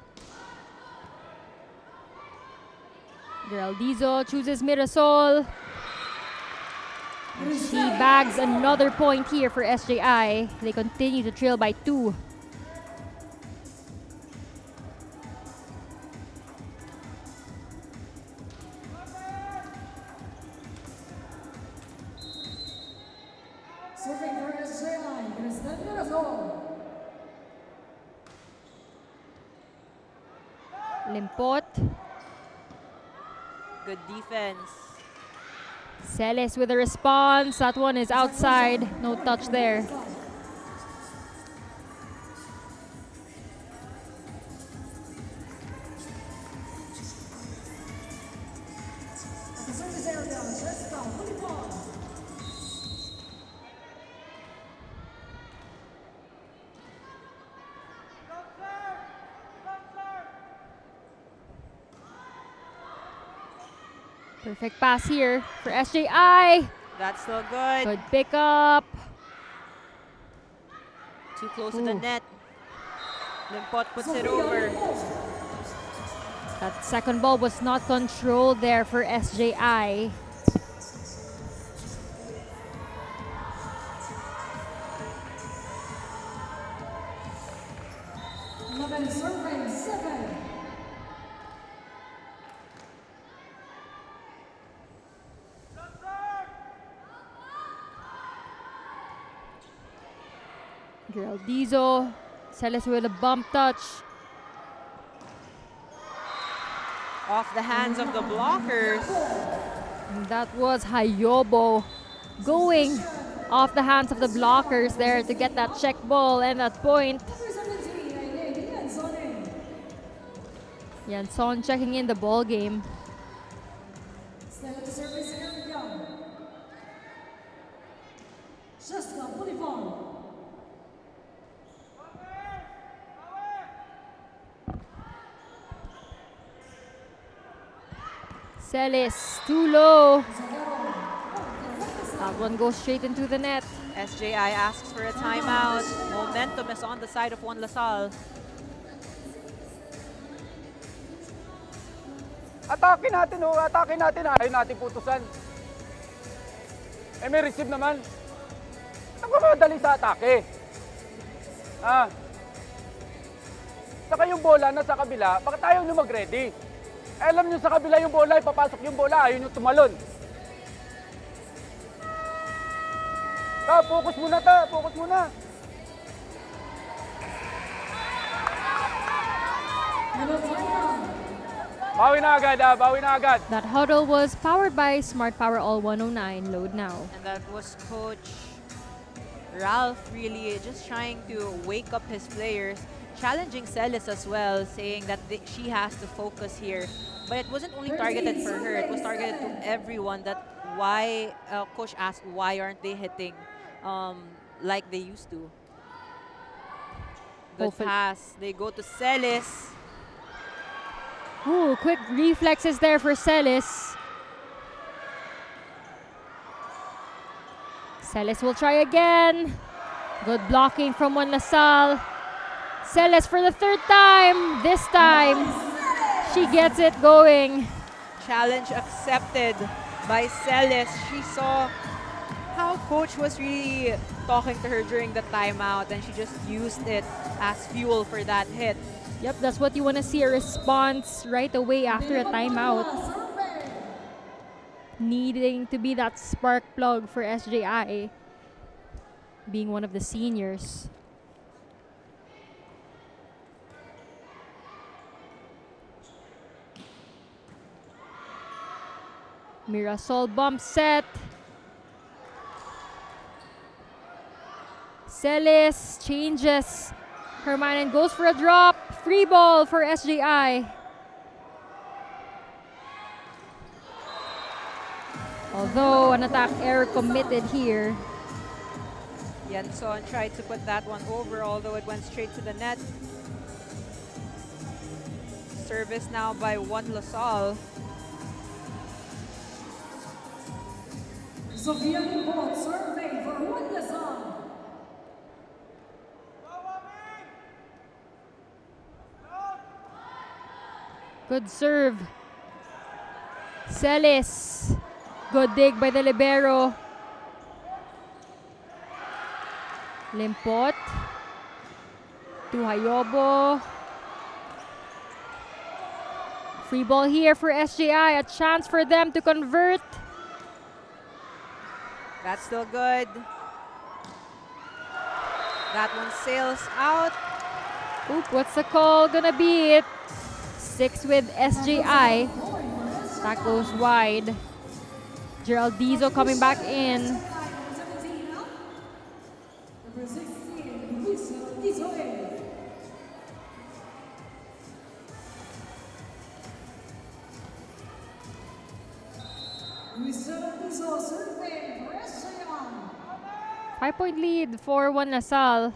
[SPEAKER 1] Geraldizo chooses Mirasol. And she bags another point here for SJI. They continue to trail by 2.
[SPEAKER 3] Serving for SJI, Kristen Mirasol.
[SPEAKER 1] Limpot.
[SPEAKER 2] Good defense.
[SPEAKER 1] Celes with a response. That one is outside. No touch there.
[SPEAKER 3] At the service area, Jessica Hulipon.
[SPEAKER 1] Perfect pass here for SJI.
[SPEAKER 2] That's still good.
[SPEAKER 1] Good pickup.
[SPEAKER 2] Too close to the
[SPEAKER 1] Ooh.
[SPEAKER 2] net. Limpot puts it over.
[SPEAKER 1] That second ball was not controlled there for SJI.
[SPEAKER 3] Serving 7.
[SPEAKER 1] Geraldizo. Celes with a bump touch.
[SPEAKER 2] Off the hands of the blockers.
[SPEAKER 1] And that was Hayobo going off the hands of the blockers there to get that check ball and that point. Yanson checking in the ball game. Celis too low. That one goes straight into the net.
[SPEAKER 2] SJI asks for a timeout. Momentum is on the side of Juan Lasal.
[SPEAKER 6] Atake natin, oh. Atake natin. Ayaw natin putusan. Eh, may receive naman. Ang kamadali sa atake. Ah. Saka yung bola na sa kabila, bakit ayaw nyo mag-ready? Eh, alam nyo sa kabila yung bola, ipapasok yung bola, ayaw nyo tumalon. Focus muna focus muna. Bawi na agad, bawi na agad.
[SPEAKER 1] That huddle was powered by Smart Power All 109. Load now.
[SPEAKER 2] And that was Coach Ralph really just trying to wake up his players, challenging Celis as well, saying that she has to focus here. But it wasn't only targeted for her, it was targeted to everyone. That why Coach asked why aren't they hitting like they used to. Good pass. They go to Celis.
[SPEAKER 1] Ooh, quick reflexes there for Celis. Celis will try again. Good blocking from Juan Lasal. Celis for the third time. This time, she gets it going.
[SPEAKER 2] Challenge accepted by Celis. She saw how Coach was really talking to her during the timeout, and she just used it as fuel for that hit.
[SPEAKER 1] Yep, that's what you want to see, a response right away after a timeout. Needing to be that spark plug for SJI, being one of the seniors. Mirasol bump set. Celis changes her mind and goes for a drop. Free ball for SJI. Although an attack error committed here.
[SPEAKER 2] Yanson tried to put that one over, although it went straight to the net. Service now by Juan Lasal.
[SPEAKER 3] Sofia Limpot serving for Juan Lasal.
[SPEAKER 1] Good serve. Celis. Good dig by the libero. Limpot. To Hayobo. Free ball here for SJI. A chance for them to convert.
[SPEAKER 2] That's still good. That one sails out.
[SPEAKER 1] Oop, what's the call gonna be? It 6 with SJI. That goes wide. Geraldizo coming back in.
[SPEAKER 3] Number 16, Luis Isoe. Luis Isoe serving for SJI.
[SPEAKER 1] 5-point lead for Juan Lasal.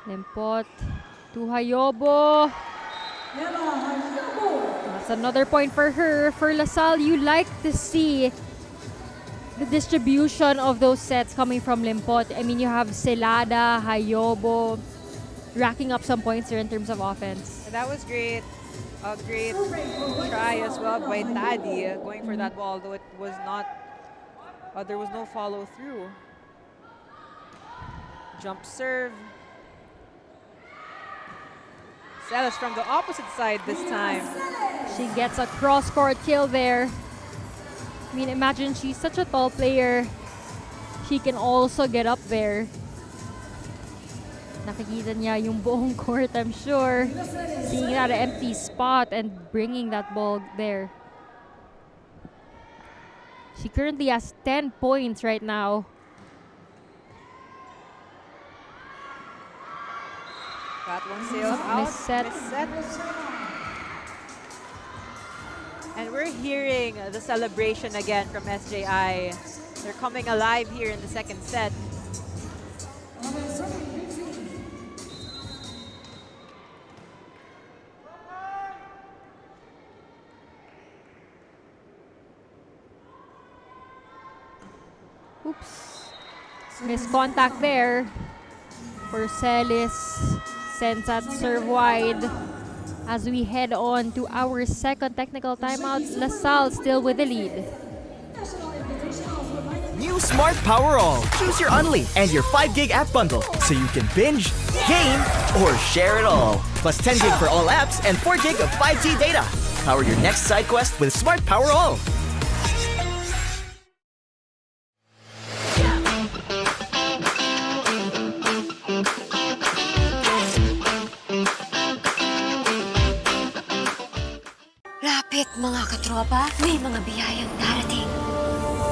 [SPEAKER 1] Limpot to Hayobo. That's another point for her. For LaSalle, you like to see the distribution of those sets coming from Limpot. I mean, you have Celada, Hayobo, racking up some points here in terms of offense.
[SPEAKER 2] That was great. A great try as well by Taddy going for that ball, though it was not, there was no follow through. Jump serve. Salle's from the opposite side this time.
[SPEAKER 1] She gets a cross-court kill there. I mean, imagine she's such a tall player. She can also get up there. Nakikita niya yung buong court, I'm sure. Seeing that empty spot and bringing that ball there. She currently has 10 points right now.
[SPEAKER 2] That one sails out.
[SPEAKER 1] Miss set.
[SPEAKER 2] And we're hearing the celebration again from SJI. They're coming alive here in the second set.
[SPEAKER 1] Oops. Missed contact there for Celis. Sends that serve wide. As we head on to our second technical timeout, LaSalle still with the lead.
[SPEAKER 5] New Smart Power All. Choose your Unli and your 5 gig app bundle so you can binge, game, or share it all. Plus 10 gig for all apps and 4 gig of 5G data. Power your next side quest with Smart Power All.
[SPEAKER 4] Lapit mga katropa, may mga biyayang darating.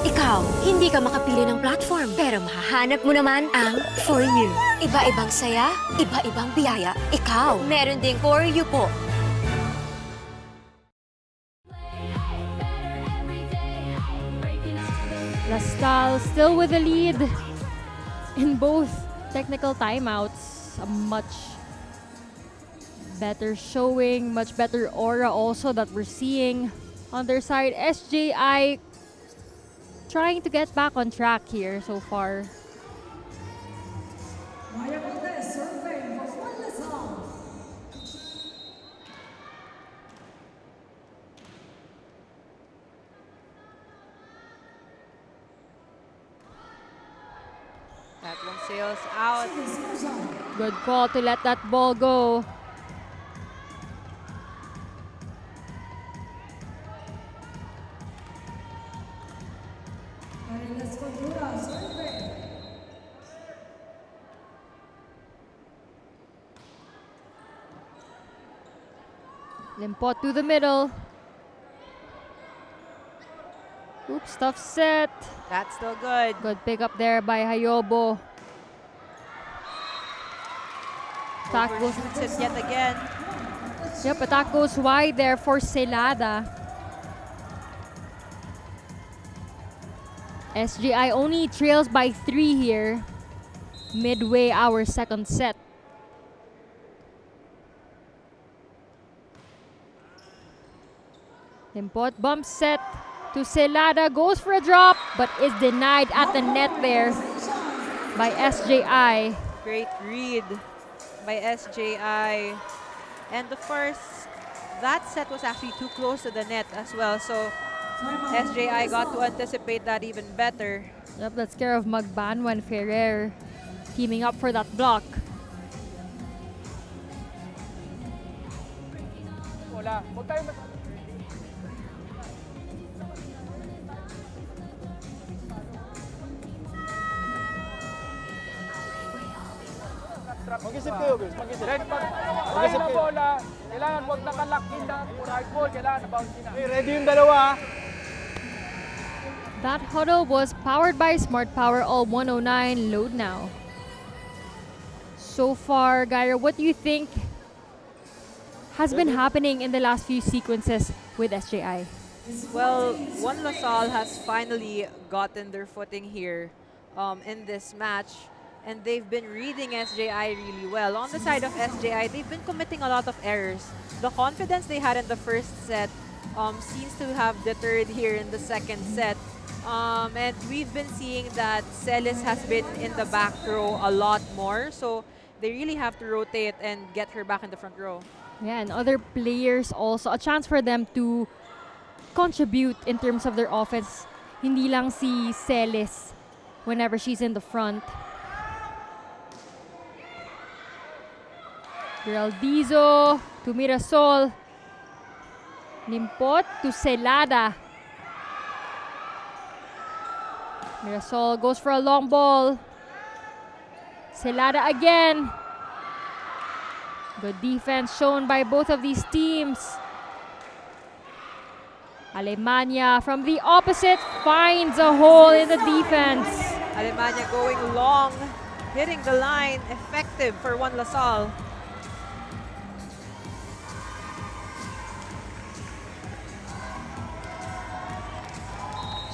[SPEAKER 4] Ikaw, hindi ka makapili ng platform, pero mahahanap mo naman ang For You. Iba-ibang saya, iba-ibang biyaya. Ikaw, meron ding For You po.
[SPEAKER 1] LaSalle still with the lead in both technical timeouts. A much better showing, much better aura also that we're seeing on their side. SJI trying to get back on track here so far.
[SPEAKER 2] That one sails out.
[SPEAKER 1] Good call to let that ball go. Limpot to the middle. Oops, tough set.
[SPEAKER 2] That's still good.
[SPEAKER 1] Good pick up there by Hayobo. Attack goes,
[SPEAKER 2] Overshoots it yet again.
[SPEAKER 1] yep, attack goes wide there for Celada. SJI only trails by 3 here. Midway our second set. Limpot bump set to Celada, goes for a drop, but is denied at the net there by SJI.
[SPEAKER 2] Great read by SJI. And of course, that set was actually too close to the net as well. So SJI got to anticipate that even better.
[SPEAKER 1] Yep, that's care of Magbanwan Ferrer teaming up for that block.
[SPEAKER 6] Wala. Huwag tayo
[SPEAKER 7] Mag-isip kayo, guys. Mag-isip.
[SPEAKER 6] Mag-isip kayo. Bola, kailangan huwag nakalock in na right ball. Kailangan na-bounce na.
[SPEAKER 7] Okay, ready yung dalawa.
[SPEAKER 1] That huddle was powered by Smart Power All 109. Load now. So far, Gyra, what do you think has been happening in the last few sequences with SJI?
[SPEAKER 2] Well, One LaSalle has finally gotten their footing here in this match. and they've been reading SJI really well. On the side of SJI, they've been committing a lot of errors. The confidence they had in the first set seems to have deterred here in the second set. And we've been seeing that Celis has been in the back row a lot more, so they really have to rotate and get her back in the front row.
[SPEAKER 1] Yeah, and other players also, a chance for them to contribute in terms of their offense. Hindi lang si Celis whenever she's in the front. Giraldizo to Mirasol. Limpot to Celada. Mirasol goes for a long ball. Celada again. Good defense shown by both of these teams. Alemania from the opposite finds a hole in the defense.
[SPEAKER 2] Alemania going long, hitting the line, effective for one LaSalle.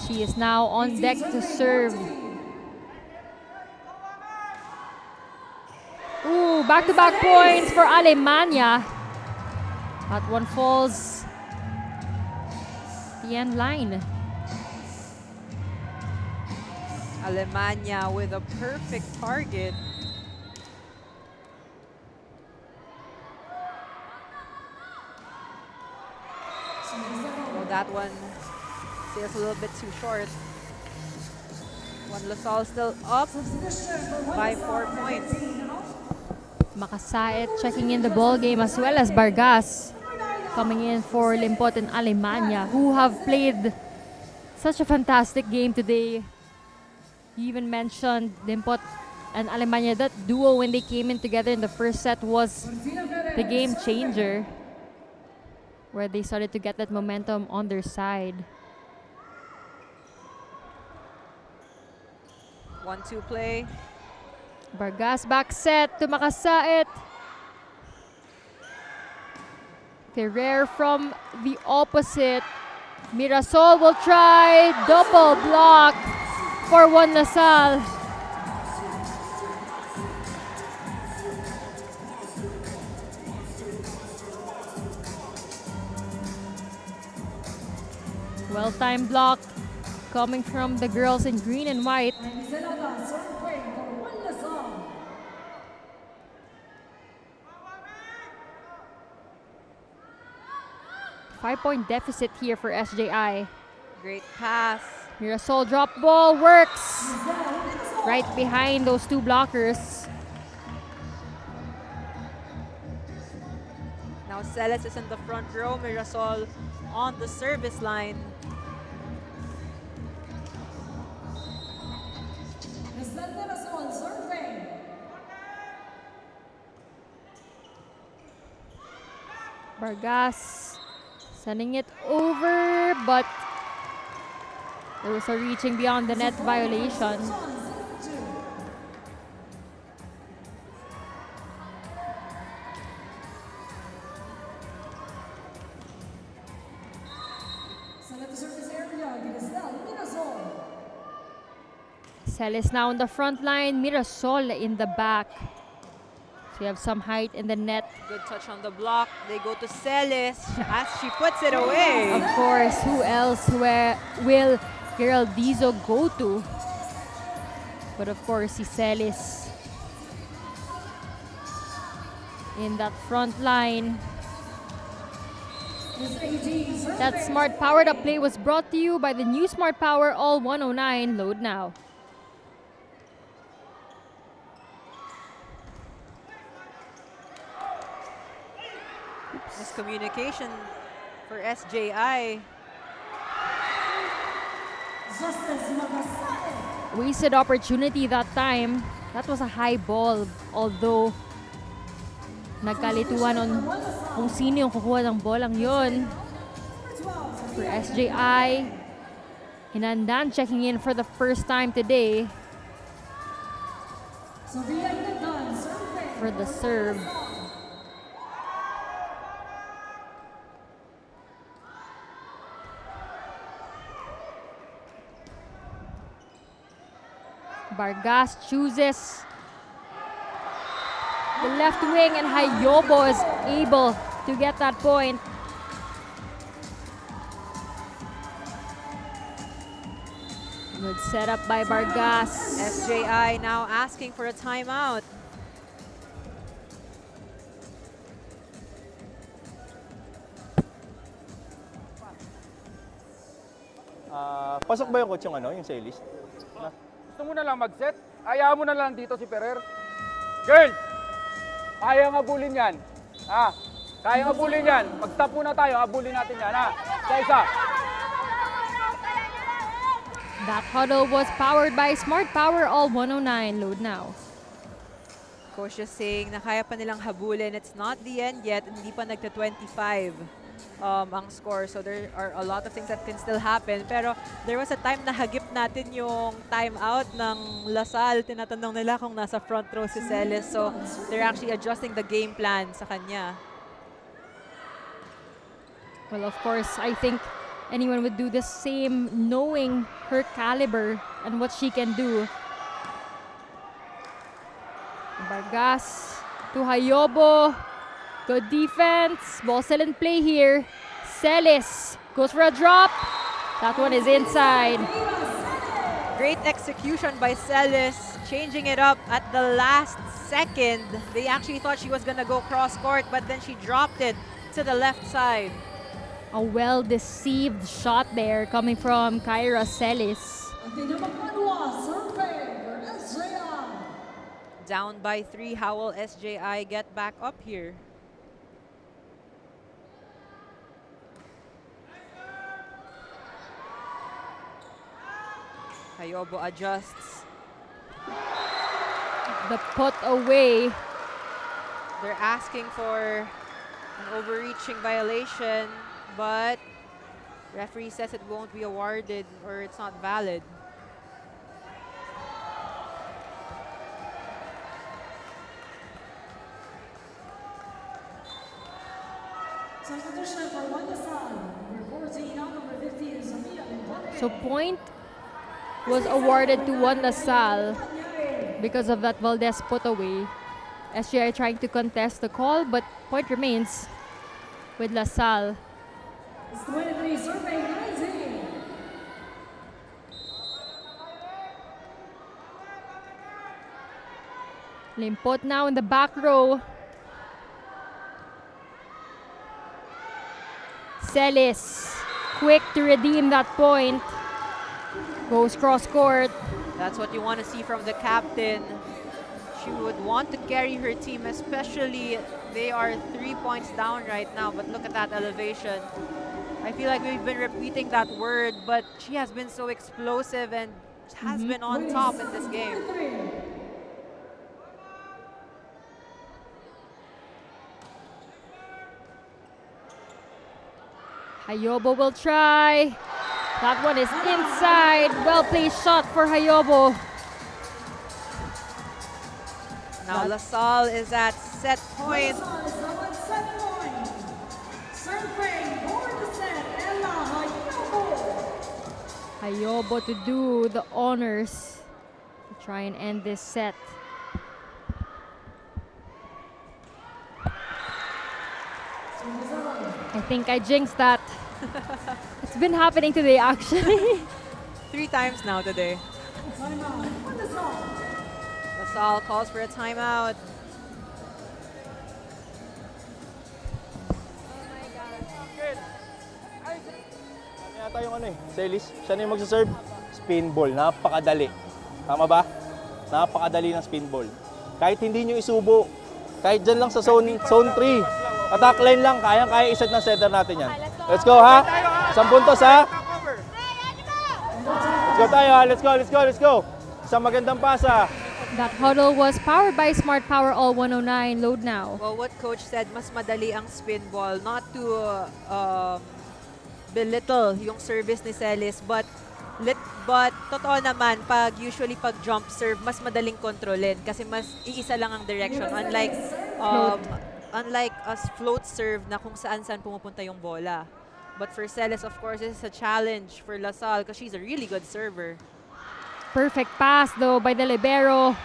[SPEAKER 1] She is now on deck to serve. Ooh, back-to-back points for Alemania. That one falls the end line.
[SPEAKER 2] Alemania with a perfect target. Well, that one feels a little bit too short. One LaSalle still up by 4 points.
[SPEAKER 1] Makasaet checking in the ball game, as well as Vargas coming in for Limpot and Alemania, who have played such a fantastic game today. You even mentioned Limpot and Alemania. That duo, when they came in together in the first set, was the game changer, where they started to get that momentum on their side.
[SPEAKER 2] 1-2 play.
[SPEAKER 1] Vargas back set to Makasaet. Ferrer from the opposite. Mirasol will try double block for one LaSalle. Well-timed block coming from the girls in green and white. 5-point deficit here for SJI.
[SPEAKER 2] Great pass.
[SPEAKER 1] Mirasol drop ball works right behind those two blockers.
[SPEAKER 2] Now Celes is in the front row. Mirasol on the service line.
[SPEAKER 1] Vargas sending it over, but there was a reaching beyond the net violation. Celes now on the front line, Mirasol in the back. So you have some height in the net.
[SPEAKER 2] Good touch on the block. They go to Celes as she puts it away.
[SPEAKER 1] Of course, who else will Geraldizo go to? But of course, si Celes in that front line. That Smart Powered Up play was brought to you by the new Smart Power All 109. Load now.
[SPEAKER 2] Miscommunication for SJI.
[SPEAKER 1] Wasted opportunity that time. That was a high ball, although nagkalituan on kung sino yung kukuha ng bolang yun. For SJI, Hinandan checking in for the first time today for the serve. Vargas chooses the left wing, and Hayobo is able to get that point. Good setup by Vargas.
[SPEAKER 2] SJI now asking for a timeout.
[SPEAKER 7] Pasok ba yung coach yung yung Salis?
[SPEAKER 6] Gusto mo na lang mag-set? Ayaw mo na lang dito si Ferrer. Girls! Kaya nga bulin yan. Ha? Kaya nga bulin yan. Mag-stop muna tayo, habulin natin yan. Ha? Isa.
[SPEAKER 1] That huddle was powered by Smart Power All 109. Load now.
[SPEAKER 2] Coach is saying na kaya pa nilang habulin. It's not the end yet. Hindi pa nagta-25 ang score. So there are a lot of things that can still happen. Pero there was a time na hagip natin yung timeout ng Salle. Tinatanong nila kung nasa front row si Salle. So they're actually adjusting the game plan sa kanya.
[SPEAKER 1] Well, of course, I think anyone would do the same knowing her caliber and what she can do. Vargas to Hayobo. Good defense. Ball still in play here. Celis goes for a drop. That one is inside.
[SPEAKER 2] Great execution by Celis, changing it up at the last second. They actually thought she was gonna go cross court, but then she dropped it to the left side.
[SPEAKER 1] A well-deceived shot there coming from Kyra Celis.
[SPEAKER 2] Down by 3, how will SJI get back up here? Hayobo adjusts.
[SPEAKER 1] The put away.
[SPEAKER 2] They're asking for an overreaching violation, but referee says it won't be awarded or it's not valid.
[SPEAKER 1] So point was awarded to Salle because of that Valdez put away. SJI trying to contest the call, but point remains with Salle. Limpot now in the back row. Celis, quick to redeem that point. Goes cross court.
[SPEAKER 2] That's what you want to see from the captain. She would want to carry her team, especially they are 3 points down right now, but look at that elevation. I feel like we've been repeating that word, but she has been so explosive and has been on top in this game.
[SPEAKER 1] Hayobo will try. That one is inside. Well-placed shot for Hayobo.
[SPEAKER 2] Now LaSalle is at set point.
[SPEAKER 1] Hayobo to do the honors to try and end this set. I think I jinxed that. It's been happening today, actually.
[SPEAKER 2] 3 times now today. LaSalle calls for a timeout.
[SPEAKER 7] Ano yata yung Salis? Siya na yung magsaserve. Spin ball. Napakadali. Tama ba? Napakadali ng spin ball. Kahit hindi nyo isubo, kahit dyan lang sa zone 3, attack line lang, kayang-kaya iset ng setter natin yan. Let's go, ha? Isang puntos, ha? Let's go tayo, ha? Let's go, let's go, let's go. Isang magandang pasa.
[SPEAKER 1] That huddle was powered by Smart Power All 109. Load now.
[SPEAKER 2] Well, what coach said, mas madali ang spin ball. Not to belittle yung service ni Celis, but totoo naman, usually pag jump serve, mas madaling kontrolin kasi mas iisa lang ang direction. Unlike a float serve na kung saan-saan pumupunta yung bola. But for Celis, of course, this is a challenge for LaSalle because she's a really good server.
[SPEAKER 1] Perfect pass though by the libero.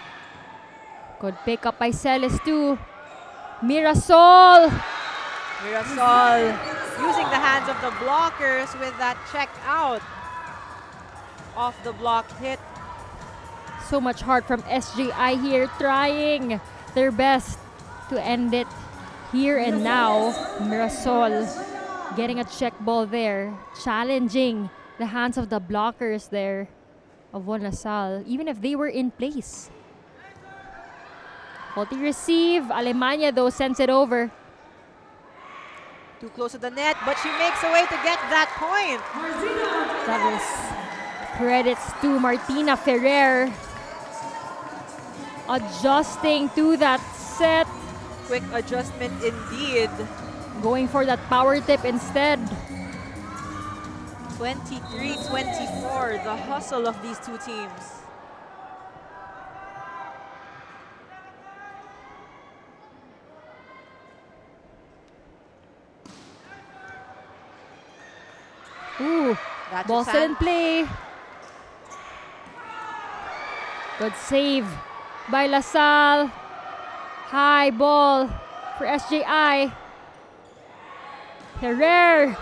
[SPEAKER 1] Good pick up by Celis too. Mirasol.
[SPEAKER 2] Mirasol using the hands of the blockers with that check out. Off the block hit.
[SPEAKER 1] So much heart from SJI here, trying their best to end it here and now. Mirasol getting a check ball there, challenging the hands of the blockers there of Salle, even if they were in place. Faulty receive. Alemania though sends it over.
[SPEAKER 2] Too close to the net, but she makes a way to get that point.
[SPEAKER 1] That is credits to Martina Ferrer. Adjusting to that set.
[SPEAKER 2] Quick adjustment indeed.
[SPEAKER 1] Going for that power tip instead.
[SPEAKER 2] 23-24, the hustle of these two teams.
[SPEAKER 1] Ooh,
[SPEAKER 2] That's
[SPEAKER 1] ball
[SPEAKER 2] a
[SPEAKER 1] still in play. Good save by LaSalle. High ball for SJI. Herrera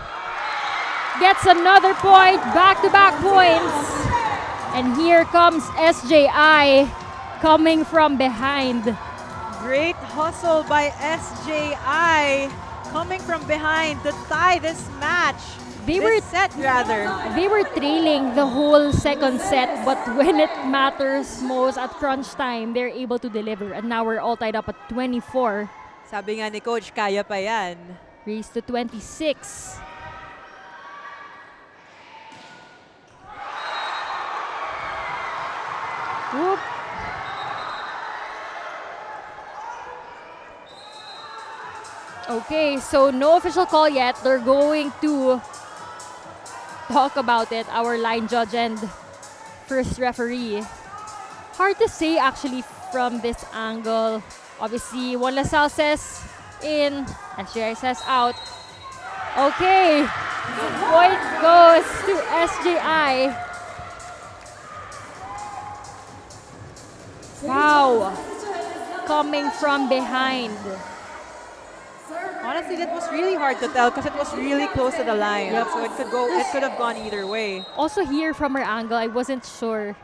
[SPEAKER 1] gets another point, back-to-back points. And here comes SJI coming from behind.
[SPEAKER 2] Great hustle by SJI coming from behind to tie this match.
[SPEAKER 1] They
[SPEAKER 2] This set rather.
[SPEAKER 1] They were trailing the whole second set, but when it matters most at crunch time, they're able to deliver. And now we're all tied up at 24.
[SPEAKER 2] Sabi nga ni Coach, kaya pa yan.
[SPEAKER 1] Race to 26. Whoop. Okay, so no official call yet. They're going to talk about it, our line judge and first referee. Hard to say actually from this angle. Obviously, LaSalle says in, SJI says out. Okay, point goes to SJI. Wow, coming from behind.
[SPEAKER 2] Honestly, that was really hard to tell because it was really close to the line.
[SPEAKER 1] Yep.
[SPEAKER 2] So it could have gone either way.
[SPEAKER 1] Also here from her angle, I wasn't sure.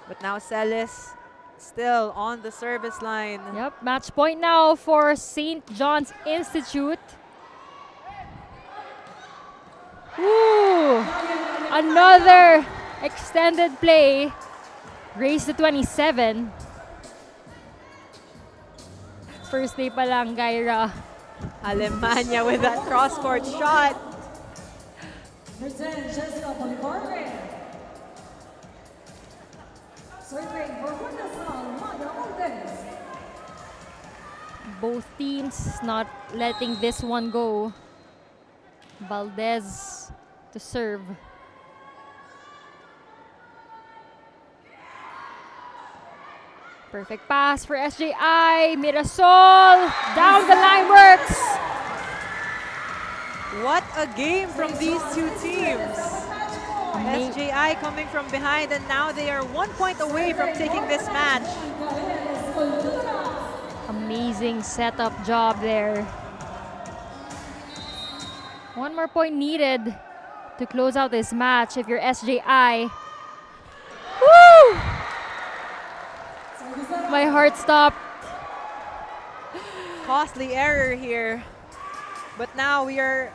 [SPEAKER 2] But now Celis still on the service line.
[SPEAKER 1] Yep, match point now for St. John's Institute. Ooh, another extended play. Race to 27. First day pa lang, Gaira.
[SPEAKER 2] Alemania with that cross-court shot.
[SPEAKER 3] Present Jessica Policorre. Serving for Salle, Maya Oldes.
[SPEAKER 1] Both teams not letting this one go. Valdez to serve. Perfect pass for SJI. Mirasol. Down the line works.
[SPEAKER 2] What a game from these two teams. SJI coming from behind, and now they are 1 point away from taking this match.
[SPEAKER 1] Amazing setup job there. One more point needed to close out this match if you're SJI. Woo! My heart stopped.
[SPEAKER 2] Costly error here. But now we are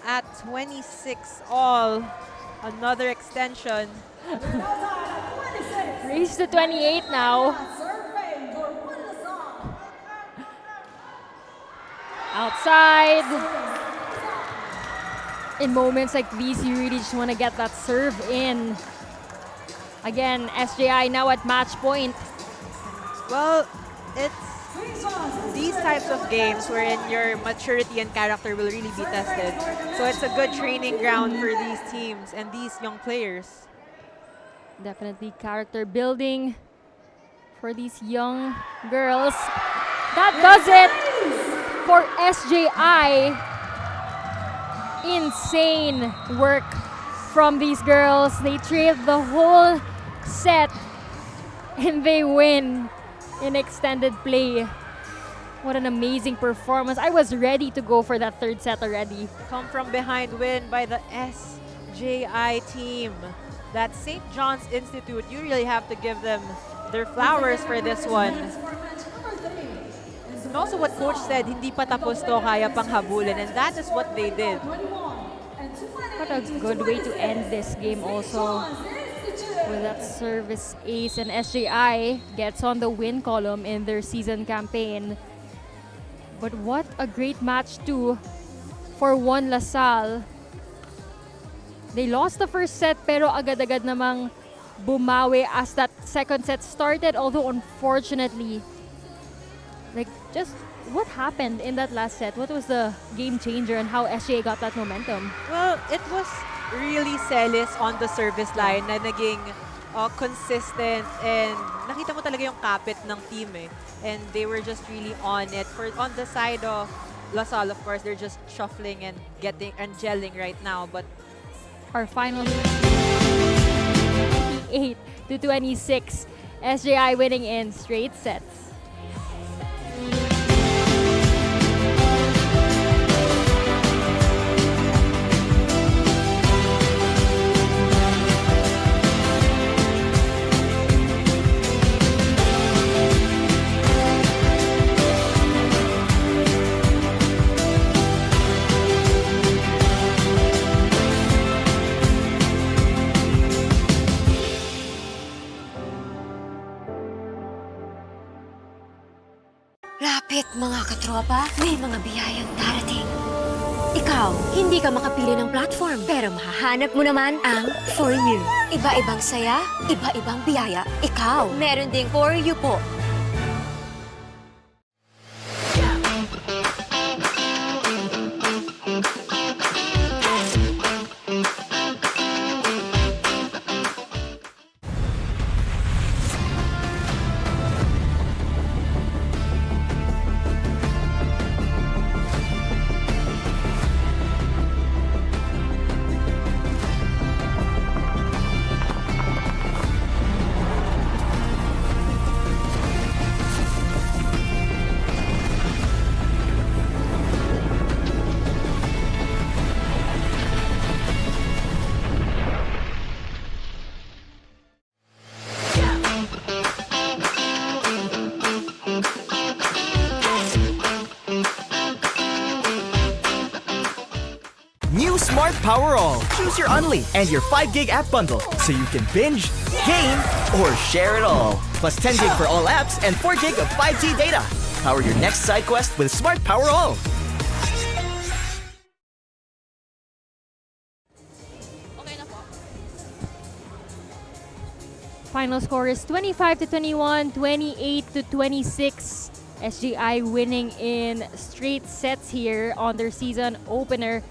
[SPEAKER 2] at 26 all. Another extension.
[SPEAKER 1] Race to 28 now.
[SPEAKER 3] Serving for Salle.
[SPEAKER 1] Outside. In moments like these, you really just want to get that serve in. Again, SJI now at match point.
[SPEAKER 2] Well, it's these types of games wherein your maturity and character will really be tested. So it's a good training ground for these teams and these young players.
[SPEAKER 1] Definitely character building for these young girls. That does it for SJI. Insane work from these girls. They trailed the whole set and they win in extended play. What an amazing performance. I was ready to go for that third set already.
[SPEAKER 2] Come from behind win by the SJI team. That St. John's Institute, you really have to give them their flowers for this one. And also what coach said, hindi pa tapos to, kaya pang habulin. And that is what they did.
[SPEAKER 1] What a good way to end this game also. With that service ace, and SJI gets on the win column in their season campaign. But what a great match too for one LaSalle. They lost the first set pero agad-agad namang bumawi as that second set started, although unfortunately, like, just what happened in that last set? What was the game changer and how SJI got that momentum?
[SPEAKER 2] Well, it was really Celis on the service line na naging consistent, and nakita mo talaga yung kapit ng team eh. And they were just really on it. On the side of LaSalle, of course, they're just shuffling and getting and gelling right now. But
[SPEAKER 1] Our final 28-26. SJI winning in straight sets.
[SPEAKER 4] Lapit mga katropa, may mga biyayang darating. Ikaw, hindi ka makapili ng platform, pero mahahanap mo naman ang For You. Iba-ibang saya, iba-ibang biyaya. Ikaw, meron ding For You po.
[SPEAKER 5] New Smart Power All. Choose your Unli and your 5 gig app bundle so you can binge, game, or share it all. Plus 10 gig for all apps and 4 gig of 5G data. Power your next side quest with Smart Power All.
[SPEAKER 1] Final score is 25-21, 28-26. SJI winning in straight sets here on their season opener.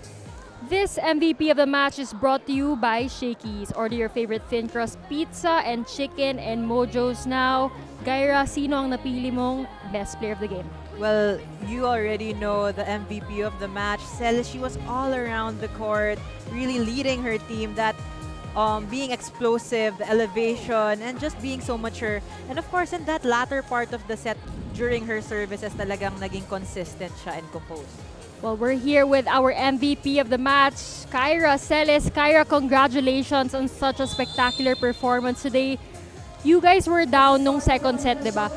[SPEAKER 1] This MVP of the match is brought to you by Shakey's. Order your favorite thin crust pizza and chicken and Mojos now. Gaira, sino ang napili mong best player of the game?
[SPEAKER 2] well, you already know the MVP of the match. Salle, she was all around the court, really leading her team. That being explosive, the elevation, and just being so mature. And of course, in that latter part of the set, during her services, talagang naging consistent siya and composed.
[SPEAKER 1] Well, we're here with our MVP of the match, Kyra Celes. Kyra, congratulations on such a spectacular performance today. You guys were down nung second set, di ba?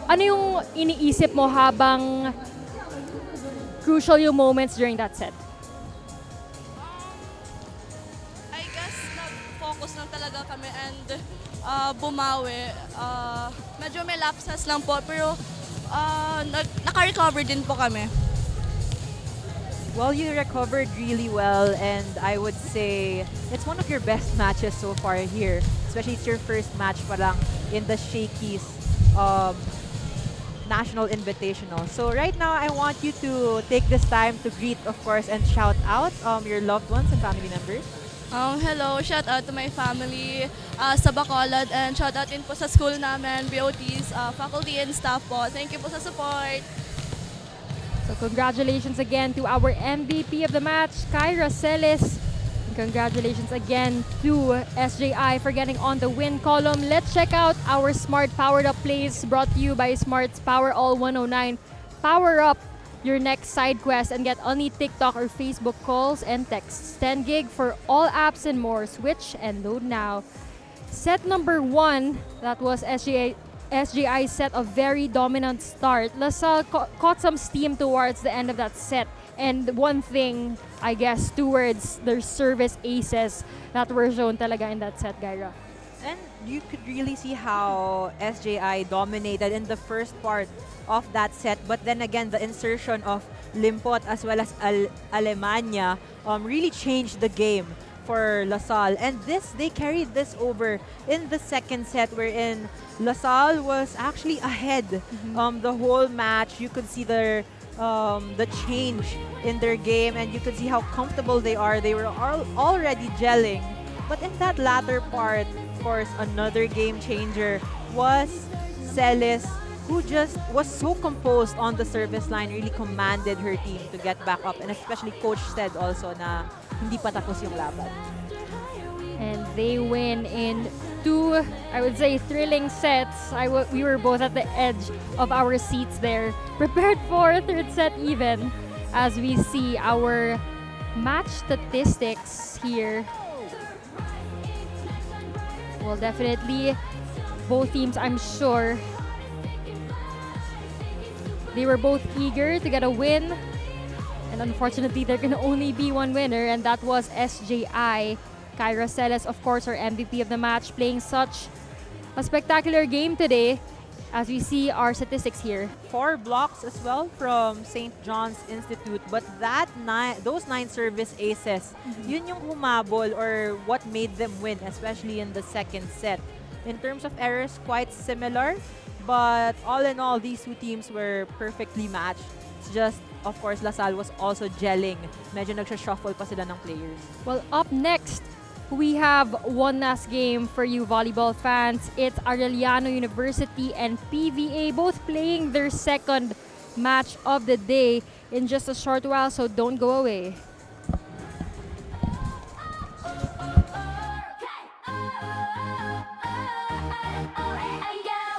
[SPEAKER 1] Ano yung iniisip mo habang crucial yung moments during that set?
[SPEAKER 8] I guess nag-focus lang talaga kami and bumawi. Medyo may lapses lang po pero naka-recover din po kami.
[SPEAKER 2] Well, you recovered really well, and I would say it's one of your best matches so far here. Especially it's your first match pa lang in the Shakey's National Invitational. So right now, I want you to take this time to greet, of course, and shout out your loved ones and family members.
[SPEAKER 8] Hello, shout out to my family sa Bacolod and shout out din po sa school namin, BOTs, faculty and staff po. Thank you po sa support.
[SPEAKER 1] So congratulations again to our MVP of the match, Kyra Celes, Congratulations again to SJI for getting on the win column. Let's check out our Smart Powered Up plays brought to you by Smart's Power All 109. Power up your next side quest and get only TikTok or Facebook calls and texts. 10 gig for all apps and more. Switch and load now. Set number 1, that was SJI's set of very dominant start. LaSalle caught some steam towards the end of that set. And one thing, I guess, towards their service aces that were shown talaga in that set, Gyra.
[SPEAKER 2] And you could really see how SJI dominated in the first part of that set. But then again, the insertion of Limpot as well as Alemania really changed the game for LaSalle. And they carried this over in the second set, wherein LaSalle was actually ahead the whole match. You could see the change in their game, and you could see how comfortable they are. They were already gelling. But in that latter part, of course, another game changer was Celis, who just was so composed on the service line, really commanded her team to get back up. And especially Coach said also na hindi pa tapos yung laban.
[SPEAKER 1] And they win in 2, I would say, thrilling sets. We were both at the edge of our seats there, prepared for a third set even, as we see our match statistics here. Well, definitely, both teams, I'm sure, they were both eager to get a win. And unfortunately, there can only be one winner, and that was SJI. Kyra Celes, of course, our MVP of the match, playing such a spectacular game today, as we see our statistics here.
[SPEAKER 2] 4 blocks as well from St. John's Institute, but those 9 service aces, yun yung humabol or what made them win, especially in the second set. In terms of errors, quite similar, but all in all, these two teams were perfectly matched. It's just, of course, LaSalle was also gelling. Medyo nagsha-shuffle pa sila ng players.
[SPEAKER 1] Well, up next, we have one last game for you volleyball fans. It's Arellano University and PVA, both playing their second match of the day in just a short while, so don't go away.